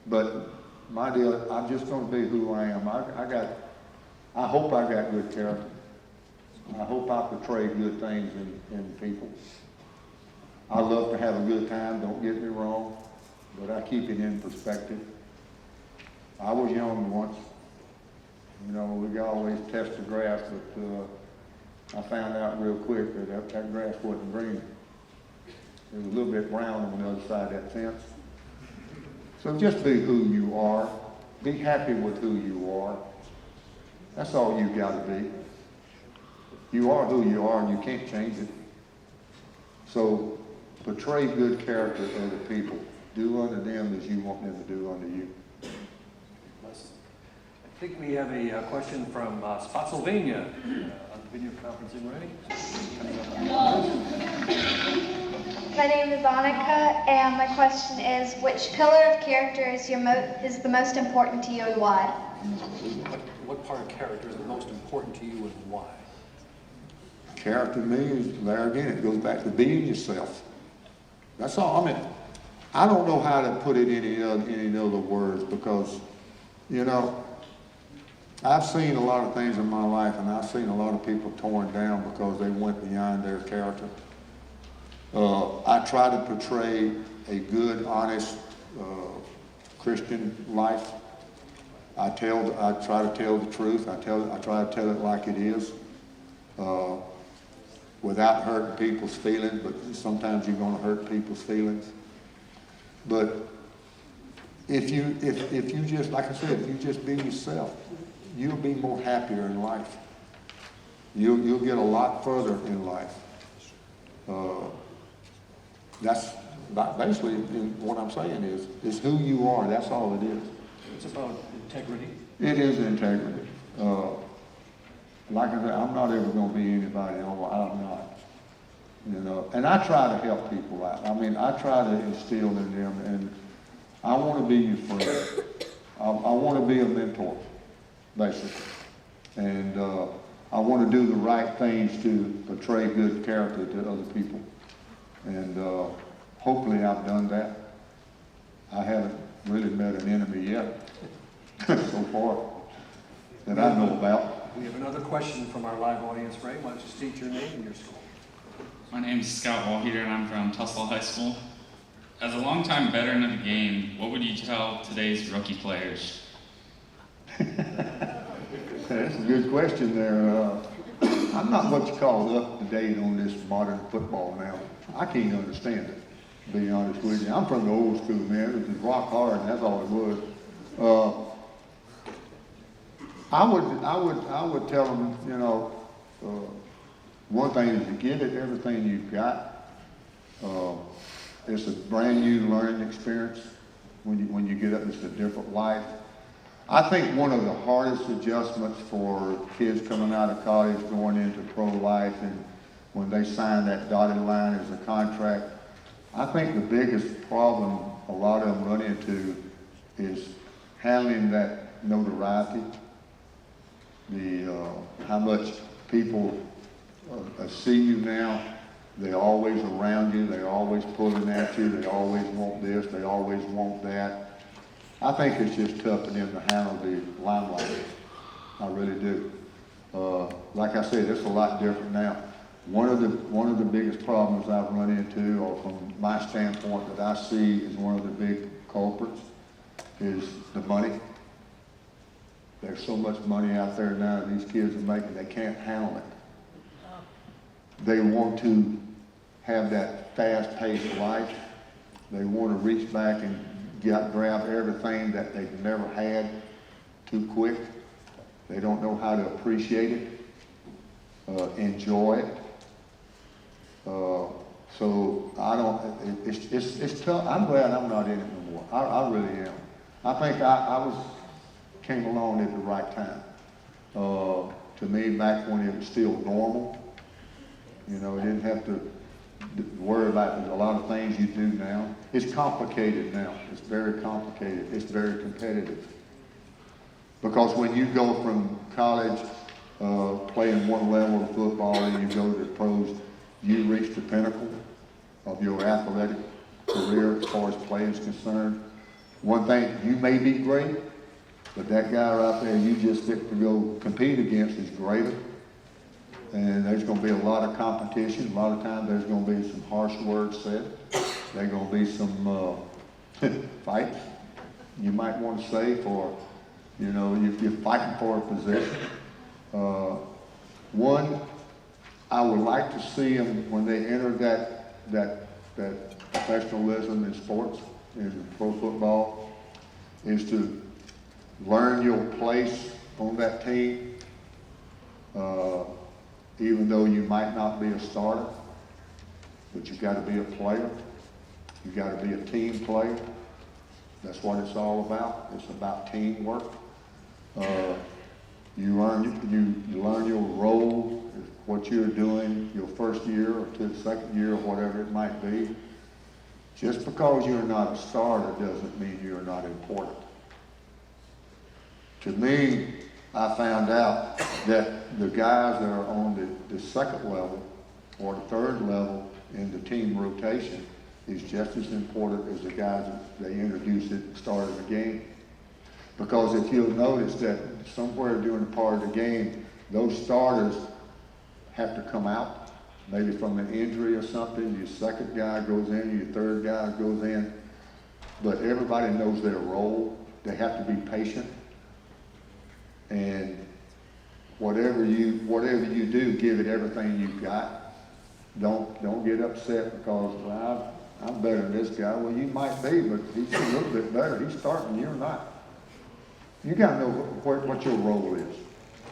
D: But my deal, I'm just going to be who I am. I hope I got good character. I hope I portray good things in people. I love to have a good time, don't get me wrong, but I keep it in perspective. I was young once. You know, we always test the grass, but I found out real quick that grass wasn't green. It was a little bit brown on the other side of that fence. So just be who you are. Be happy with who you are. That's all you got to be. You are who you are, and you can't change it. So portray good character to other people. Do unto them as you want them to do unto you.
I: I think we have a question from Spotsylvania on the video conferencing, ready?
R: My name is Annika, and my question is, which pillar of character is the most important to you and why?
I: What part of character is the most important to you and why?
D: Character to me is, there again, it goes back to being yourself. That's all. I mean, I don't know how to put it in any other words, because, you know, I've seen a lot of things in my life, and I've seen a lot of people torn down because they went beyond their character. I try to portray a good, honest, Christian life. I try to tell the truth. I try to tell it like it is, without hurting people's feelings, but sometimes you're gonna hurt people's feelings. But if you just, like I said, if you just be yourself, you'll be more happier in life. You'll get a lot further in life. That's basically what I'm saying is who you are. That's all it is.
I: It's about integrity.
D: It is integrity. Like I said, I'm not ever going to be anybody else. I'm not. You know, and I try to help people out. I mean, I try to instill in them, and I want to be your friend. I want to be a mentor, basically. And I want to do the right things to portray good character to other people. And hopefully I've done that. I haven't really met an enemy yet, so far, that I know about.
I: We have another question from our live audience. Ray, why don't you state your name and your school?
S: My name is Scout Wallheater and I'm from Tussle High School. As a longtime veteran of the game, what would you tell today's rookie players?
D: That's a good question there. I'm not what you call up to date on this modern football now. I can't understand it, to be honest with you. I'm from the old school, man. It was rock hard, and that's all it was. I would tell them, you know, one thing is to give it everything you've got. It's a brand new learning experience. When you get up, it's a different life. I think one of the hardest adjustments for kids coming out of college, going into pro life, and when they sign that dotted line as a contract, I think the biggest problem a lot of them run into is handling that notoriety, how much people see you now. They're always around you, they're always pulling at you, they always want this, they always want that. I think it's just tough for them to handle the limelight. I really do. Like I said, it's a lot different now. One of the biggest problems I've run into, or from my standpoint that I see is one of the big culprits, is the money. There's so much money out there now that these kids are making, they can't handle it. They want to have that fast-paced life. They want to reach back and grab everything that they've never had too quick. They don't know how to appreciate it, enjoy it. So I don't, it's tough. I'm glad I'm not in it no more. I really am. I think I came along at the right time. To me, back when it was still normal, you know, you didn't have to worry about a lot of things you do now. It's complicated now. It's very complicated. It's very competitive. Because when you go from college, playing one level of football, and you go to the pros, you reach the pinnacle of your athletic career as far as play is concerned. One thing, you may be great, but that guy right there you just get to go compete against is greater. And there's going to be a lot of competition. A lot of times there's going to be some harsh words said. There's going to be some fights you might want to say for, you know, if you're fighting for a position. One, I would like to see them when they enter that professionalism in sports, in pro football, is to learn your place on that team. Even though you might not be a starter, but you've got to be a player. You've got to be a team player. That's what it's all about. It's about teamwork. You learn your role, what you're doing your first year or to the second year or whatever it might be. Just because you're not a starter doesn't mean you're not important. To me, I found out that the guys that are on the second level or the third level in the team rotation is just as important as the guys that they introduced at the start of the game. Because if you'll notice that somewhere during the part of the game, those starters have to come out, maybe from an injury or something. Your second guy goes in, your third guy goes in. but everybody knows their role. They have to be patient. And whatever you do, give it everything you've got. Don't get upset because, well, I'm better than this guy. Well, you might be, but he's a little bit better. He's starting, you're not. You got to know what your role is,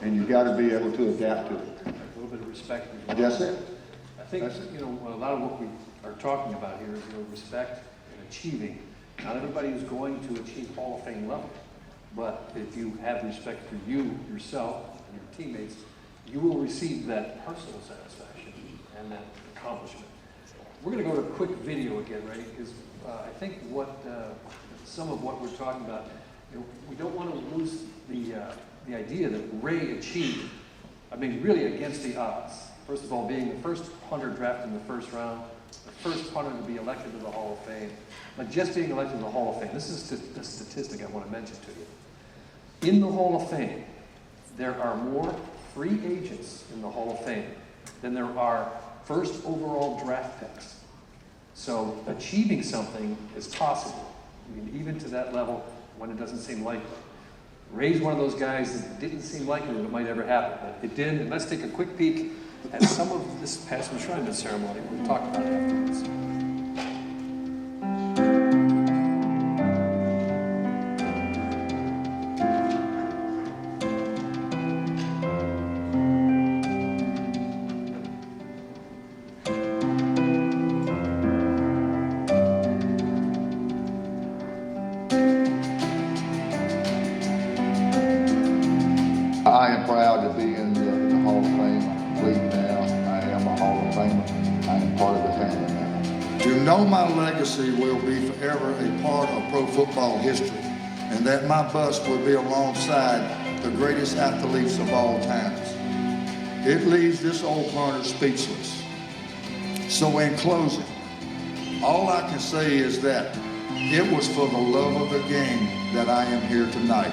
D: and you got to be able to adapt to it.
I: A little bit of respect.
D: That's it.
I: I think, a lot of what we are talking about here is, respect and achieving. Not everybody is going to achieve Hall of Fame level, but if you have respect for you, yourself, and your teammates, you will receive that personal satisfaction and that accomplishment. We're going to go to a quick video again, right? Because I think some of what we're talking about, we don't want to lose the idea that Ray achieved, really against the odds. First of all, being the first punter drafted in the first round, the first punter to be elected to the Hall of Fame, but just being elected to the Hall of Fame. This is a statistic I want to mention to you. In the Hall of Fame, there are more free agents in the Hall of Fame than there are first overall draft picks. So achieving something is possible, even to that level when it doesn't seem likely. Ray's one of those guys that didn't seem likely that it might ever happen, but it did. And let's take a quick peek at some of this past enshrinement ceremony. We'll talk about it afterwards.
D: I am proud to be in the Hall of Fame. I'm complete now. I am a Hall of Famer. I am part of the family now. You know my legacy will be forever a part of pro football history, and that my bust will be alongside the greatest athletes of all times. It leaves this old punter speechless. So in closing, all I can say is that it was for the love of the game that I am here tonight.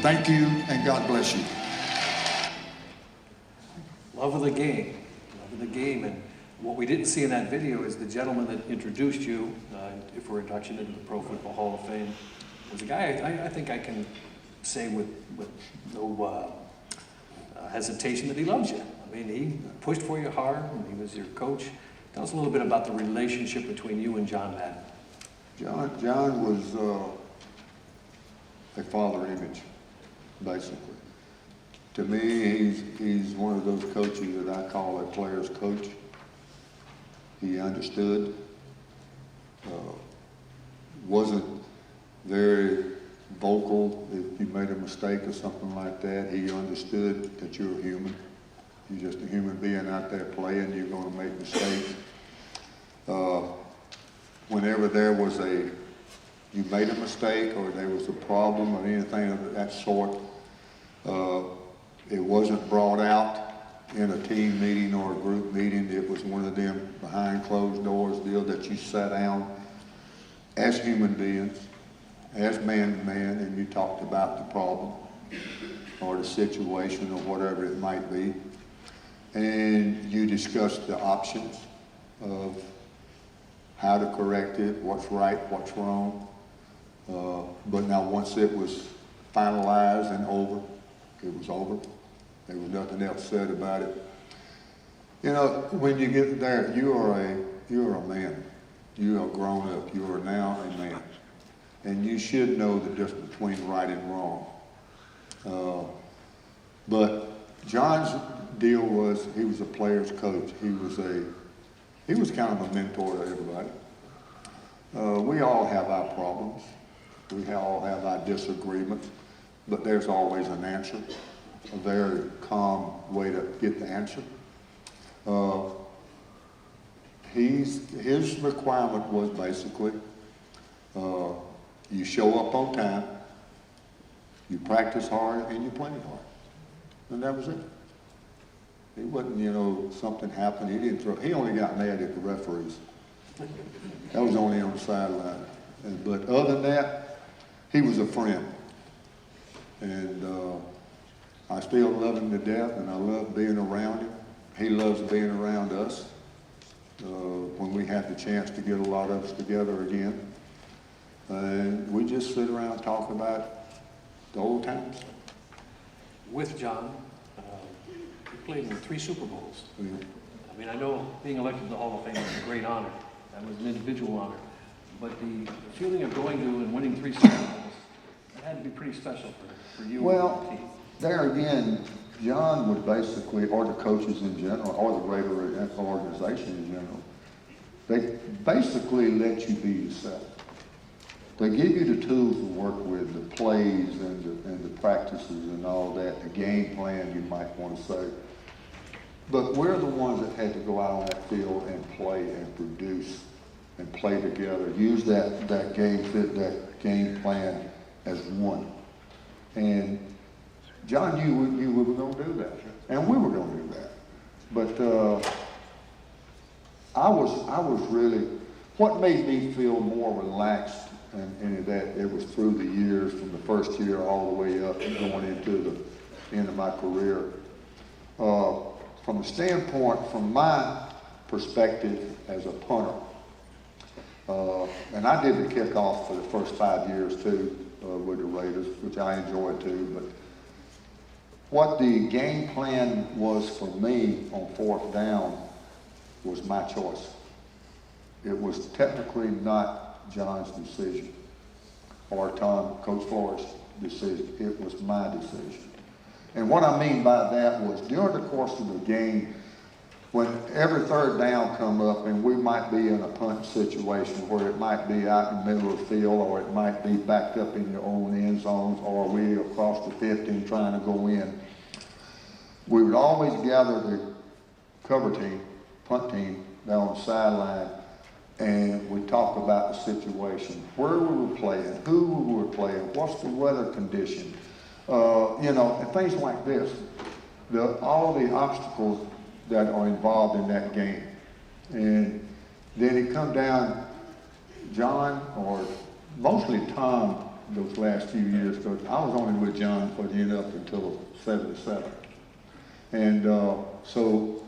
D: Thank you, and God bless you.
I: Love of the game. Love of the game. And what we didn't see in that video is the gentleman that introduced you, for induction into the Pro Football Hall of Fame, was a guy I think I can say with no hesitation that he loves you. He pushed for you hard, and he was your coach. Tell us a little bit about the relationship between you and John Madden.
D: John was a father image, basically. To me, he's one of those coaches that I call a player's coach. He understood, wasn't very vocal if you made a mistake or something like that. He understood that you're a human. You're just a human being out there playing. You're going to make mistakes. Whenever there was you made a mistake or there was a problem or anything of that sort, it wasn't brought out in a team meeting or a group meeting. It was one of them behind closed doors deal that you sat down as human beings, as man to man, and you talked about the problem or the situation or whatever it might be. And you discussed the options of how to correct it, what's right, what's wrong. But now once it was finalized and over, it was over. There was nothing else said about it. When you get there, you are a man. You are grown up. You are now a man. And you should know the difference between right and wrong. But John's deal was he was a player's coach. He was kind of a mentor to everybody. We all have our problems. We all have our disagreements, but there's always an answer, a very calm way to get the answer. His requirement was basically, you show up on time, you practice hard, and you play hard. And that was it. He wasn't, something happened, he only got mad at the referees. That was only on the sideline. But other than that, he was a friend. And I still love him to death, and I love being around him. He loves being around us. When we have the chance to get a lot of us together again. and we just sit around and talk about the old times.
I: With John, you played in 3 Super Bowls.
D: Yeah.
I: I mean, I know being elected to the Hall of Fame is a great honor. That was an individual honor. But the feeling of going to and winning 3 Super Bowls, that had to be pretty special for you and
D: Well,
I: your team.
D: there again, John would basically, or the coaches in general, or the Raider organization in general, they basically let you be yourself. They give you the tools to work with, the plays and the practices and all that, the game plan you might want to say. But we're the ones that had to go out on that field and play and produce and play together. Use that game plan as one. And John knew we were going to do that, and we were going to do that. But I was really, what made me feel more relaxed, and that it was through the years, from the first year all the way up and going into the end of my career. From the standpoint, from my perspective as a punter, and I did the kickoff for the first 5 years too with the Raiders, which I enjoyed too. But what the game plan was for me on 4th down was my choice. It was technically not John's decision or Coach Flores' decision. It was my decision. And what I mean by that was during the course of the game, when every 3rd down come up and we might be in a punt situation where it might be out in the middle of the field, or it might be backed up in your own end zones, or we across the 50 trying to go in, we would always gather the cover team, punt team, down on the sideline, and we talk about the situation, where we were playing, who we were playing, what's the weather condition, and things like this. All the obstacles that are involved in that game. And then it come down, John, or mostly Tom, those last few years, because I was only with John for the end up until 77. And so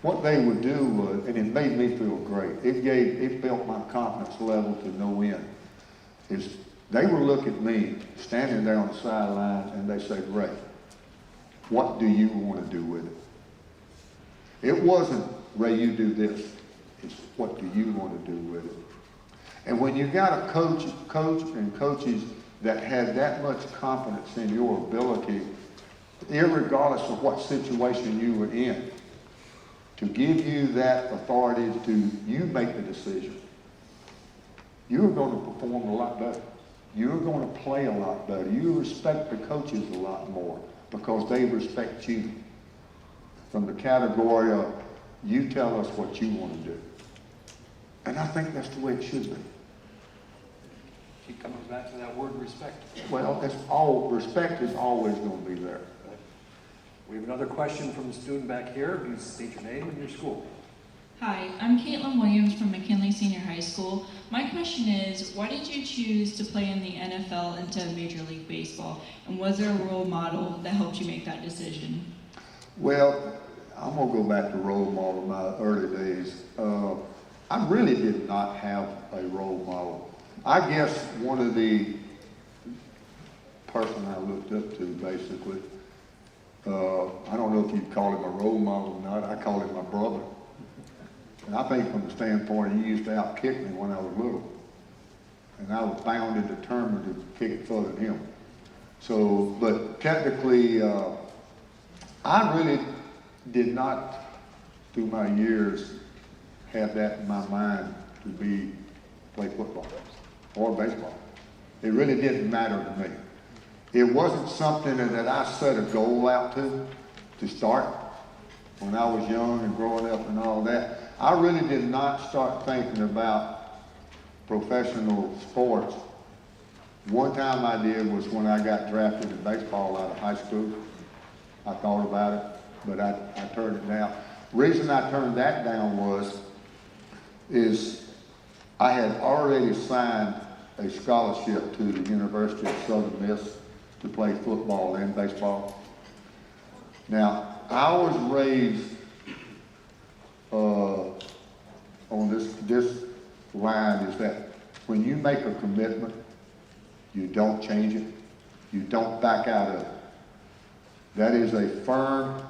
D: what they would do was, and it made me feel great, it built my confidence level to no end, is they would look at me standing there on the sidelines and they say, Ray, what do you want to do with it? It wasn't, Ray, you do this. It's what do you want to do with it? And when you got a coach and coaches that had that much confidence in your ability, irregardless of what situation you were in, to give you that authority to you make the decision, you're going to perform a lot better. You're going to play a lot better. You respect the coaches a lot more because they respect you. From the category of, you tell us what you want to do. And I think that's the way it should be.
I: Keep coming back to that word respect.
D: Well, respect is always going to be there.
I: We have another question from the student back here. Please state your name and your school.
T: Hi, I'm Caitlin Williams from McKinley Senior High School. My question is, why did you choose to play in the NFL instead of Major League Baseball? And was there a role model that helped you make that decision?
D: Well, I'm going to go back to role model in my early days. I really did not have a role model. I guess one of the person I looked up to, basically, I don't know if you'd call him a role model or not, I call him my brother. And I think from the standpoint, he used to out-kick me when I was little. And I was bound and determined to kick it further than him. So, but technically, I really did not, through my years, have that in my mind to play football or baseball. It really didn't matter to me. It wasn't something that I set a goal out to start when I was young and growing up and all that. I really did not start thinking about professional sports. One time I did was when I got drafted in baseball out of high school. I thought about it, but I turned it down. The reason I turned that down is I had already signed a scholarship to the University of Southern Miss to play football and baseball. Now, I was raised on this line is that when you make a commitment, you don't change it. You don't back out of it. That is a firm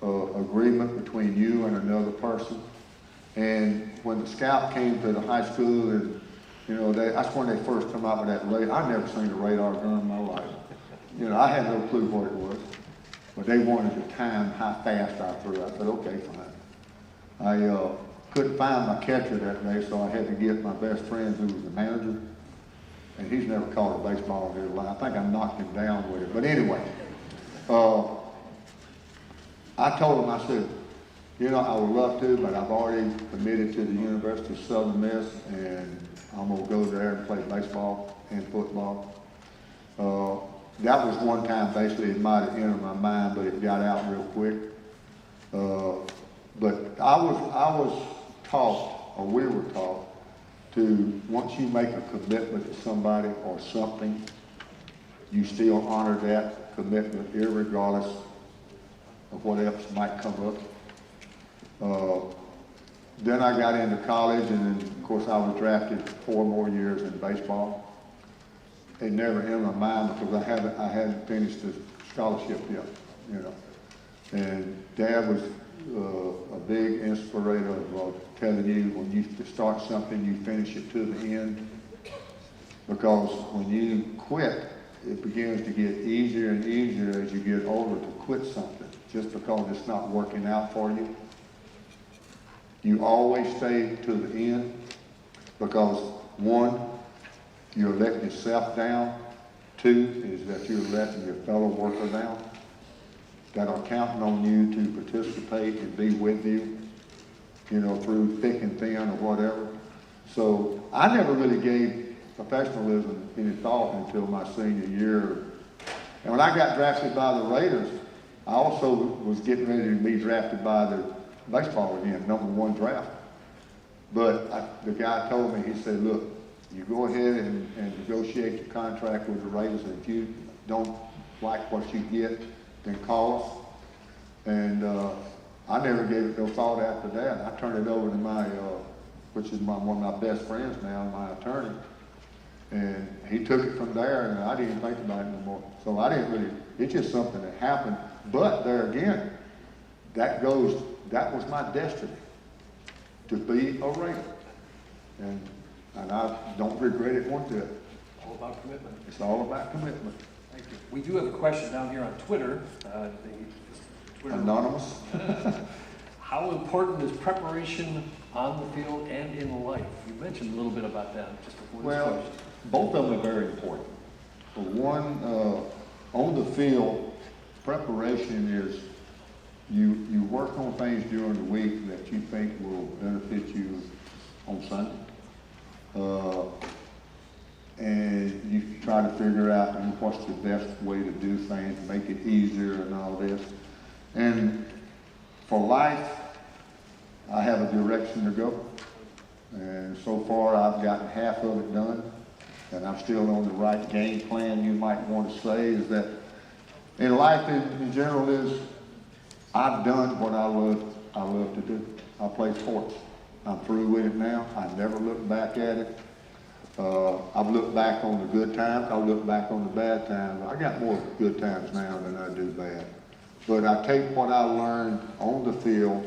D: agreement between you and another person. And when the scout came to the high school, and that's when they first come out with that radar. I've never seen a radar gun in my life. I had no clue what it was. But they wanted to time how fast I threw. I said, okay, fine. I couldn't find my catcher that day, so I had to get my best friend who was the manager. And he's never caught a baseball in his life. I think I knocked him down with it. But anyway, I told him, I said, I would love to, but I've already committed to the University of Southern Miss, and I'm going to go there and play baseball and football. That was one time, basically, it might have entered my mind, but it got out real quick. But I was taught, or we were taught, to once you make a commitment to somebody or something, you still honor that commitment, irregardless of what else might come up. Then I got into college, and then, of course, I was drafted 4 more years in baseball. It never entered my mind because I hadn't finished the scholarship yet, And Dad was a big inspirator of telling you when you start something, you finish it to the end. Because when you quit, it begins to get easier and easier as you get older to quit something, just because it's not working out for you. You always stay to the end because, 1, you're letting yourself down. 2 is that you're letting your fellow worker down that are counting on you to participate and be with you, through thick and thin or whatever. So I never really gave professionalism any thought until my senior year. And when I got drafted by the Raiders, I also was getting ready to be drafted by the baseball again, #1 draft. But the guy told me, he said, look, you go ahead and negotiate your contract with the Raiders, and if you don't like what you get, then call us. And I never gave it no thought after that. I turned it over to my, which is one of my best friends now, my attorney. And he took it from there, and I didn't think about it anymore. So I didn't really, it's just something that happened. But there again, that was my destiny, to be a Raider. And I don't regret it one bit.
I: All about commitment.
D: It's all about commitment.
I: Thank you. We do have a question down here on Twitter. Twitter.
D: Anonymous.
I: How important is preparation on the field and in life? You mentioned a little bit about that just before this question.
D: Both of them are very important. For one, on the field, preparation is you work on things during the week that you think will benefit you on Sunday. And you try to figure out what's the best way to do things, make it easier and all this. And for life, I have a direction to go. And so far, I've gotten half of it done. And I'm still on the right game plan, you might want to say, is that in life in general is I've done what I love to do. I play sports. I'm through with it now. I never look back at it. I've looked back on the good times. I've looked back on the bad times. I got more good times now than I do bad. But I take what I learned on the field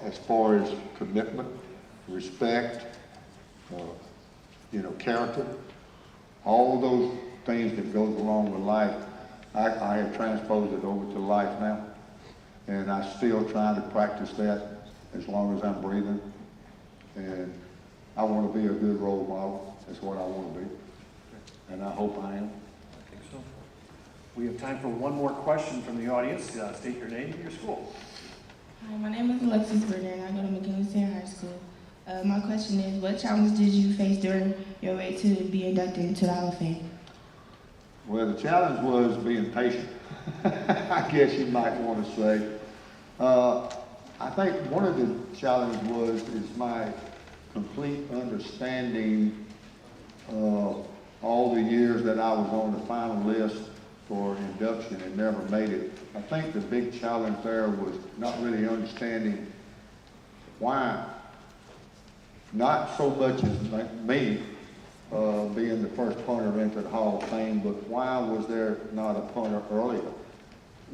D: as far as commitment, respect, character, all those things that goes along with life. I have transposed it over to life now. And I still try to practice that as long as I'm breathing. And I want to be a good role model. That's what I want to be. And I hope I am.
I: I think so. We have time for one more question from the audience. State your name and your school.
N: Hi, my name is Alexis Burner, and I go to McKinley Senior High School. My question is, what challenges did you face during your way to be inducted into the Hall of Fame?
D: Well, the challenge was being patient. I guess you might want to say. I think one of the challenges is my complete understanding of all the years that I was on the final list for induction and never made it. I think the big challenge there was not really understanding why not so much as me, being the first punter into the Hall of Fame, but why was there not a punter earlier,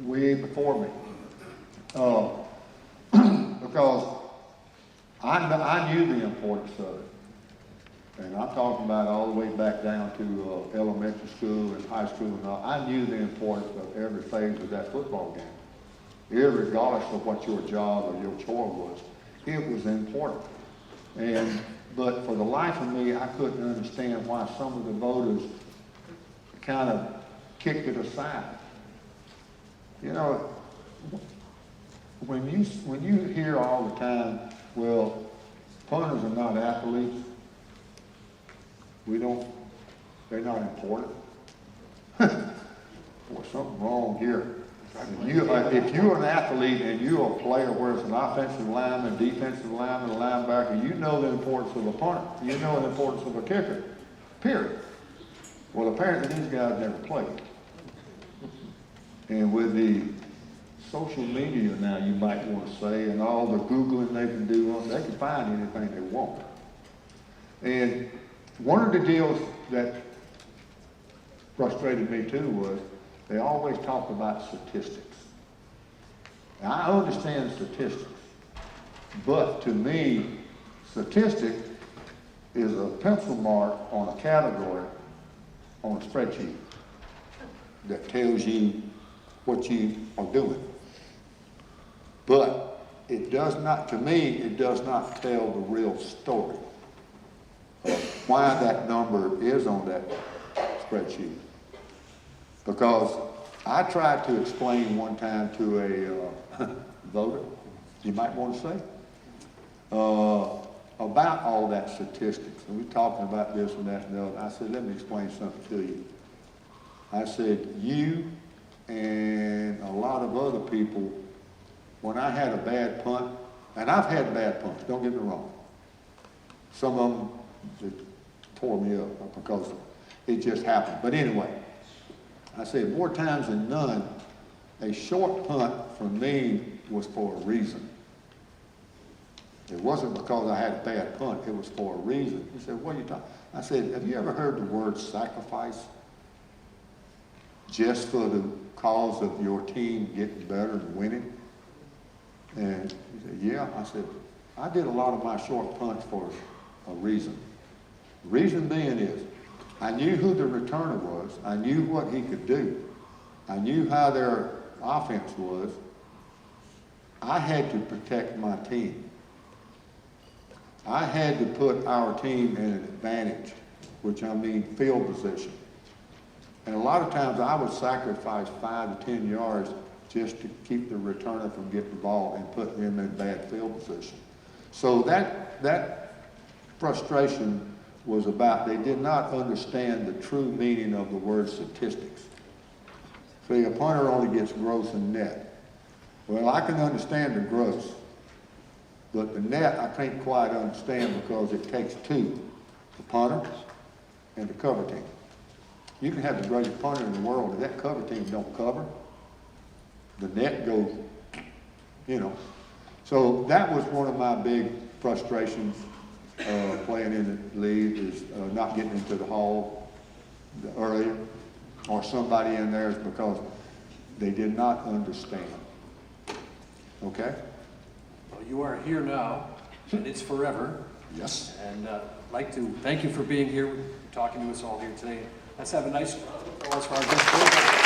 D: way before me? Because I knew the importance of it. And I'm talking about all the way back down to elementary school and high school and all. I knew the importance of every phase of that football game. Irregardless of what your job or your chore was, it was important. But for the life of me, I couldn't understand why some of the voters kind of kicked it aside. You know, when you hear all the time, well, punters are not athletes, they're not important. Well, something wrong here. If you're an athlete and you're a player, whether it's an offensive lineman, defensive lineman, a linebacker, you know the importance of a punter. You know the importance of a kicker, period. Well, apparently these guys never played. And with the social media now, you might want to say, and all the Googling they can do, they can find anything they want. And one of the deals that frustrated me too was they always talk about statistics. Now, I understand statistics, but to me, statistic is a pencil mark on a category on a spreadsheet that tells you what you are doing. But it does not, to me, it does not tell the real story of why that number is on that spreadsheet. Because I tried to explain one time to a voter, you might want to say, about all that statistics. And we're talking about this and that and the other. I said, let me explain something to you. I said, you and a lot of other people, when I had a bad punt, and I've had bad punts, don't get me wrong. Some of them tore me up because it just happened. But anyway, I said more times than none, a short punt for me was for a reason. It wasn't because I had a bad punt, it was for a reason. He said, what are you talking? I said, have you ever heard the word sacrifice? Just for the cause of your team getting better and winning? And he said, yeah. I said, I did a lot of my short punts for a reason. The reason being is, I knew who the returner was. I knew what he could do. I knew how their offense was. I had to protect my team. I had to put our team in an advantage, which I mean field position. And a lot of times I would sacrifice 5 to 10 yards just to keep the returner from getting the ball and put him in bad field position. So that frustration was about, they did not understand the true meaning of the word statistics. See, a punter only gets gross and net. Well, I can understand the gross, but the net I can't quite understand because it takes two, the punter and the cover team. You can have the greatest punter in the world, if that cover team don't cover, the net goes, you know. So that was one of my big frustrations playing in the league, is not getting into the hall earlier, or somebody in there, is because they did not understand. Okay?
I: Well, you are here now, and it's forever.
D: Yes.
I: And I'd like to thank you for being here, talking to us all here today. Let's have a nice applause for our guest program.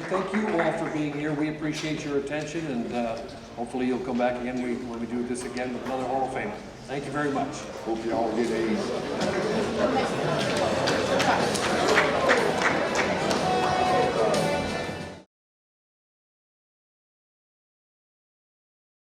I: Thank you all for being here. We appreciate your attention, and hopefully you'll come back again when we do this again with another Hall of Fame. Thank you very much.
D: Hope you all get A's.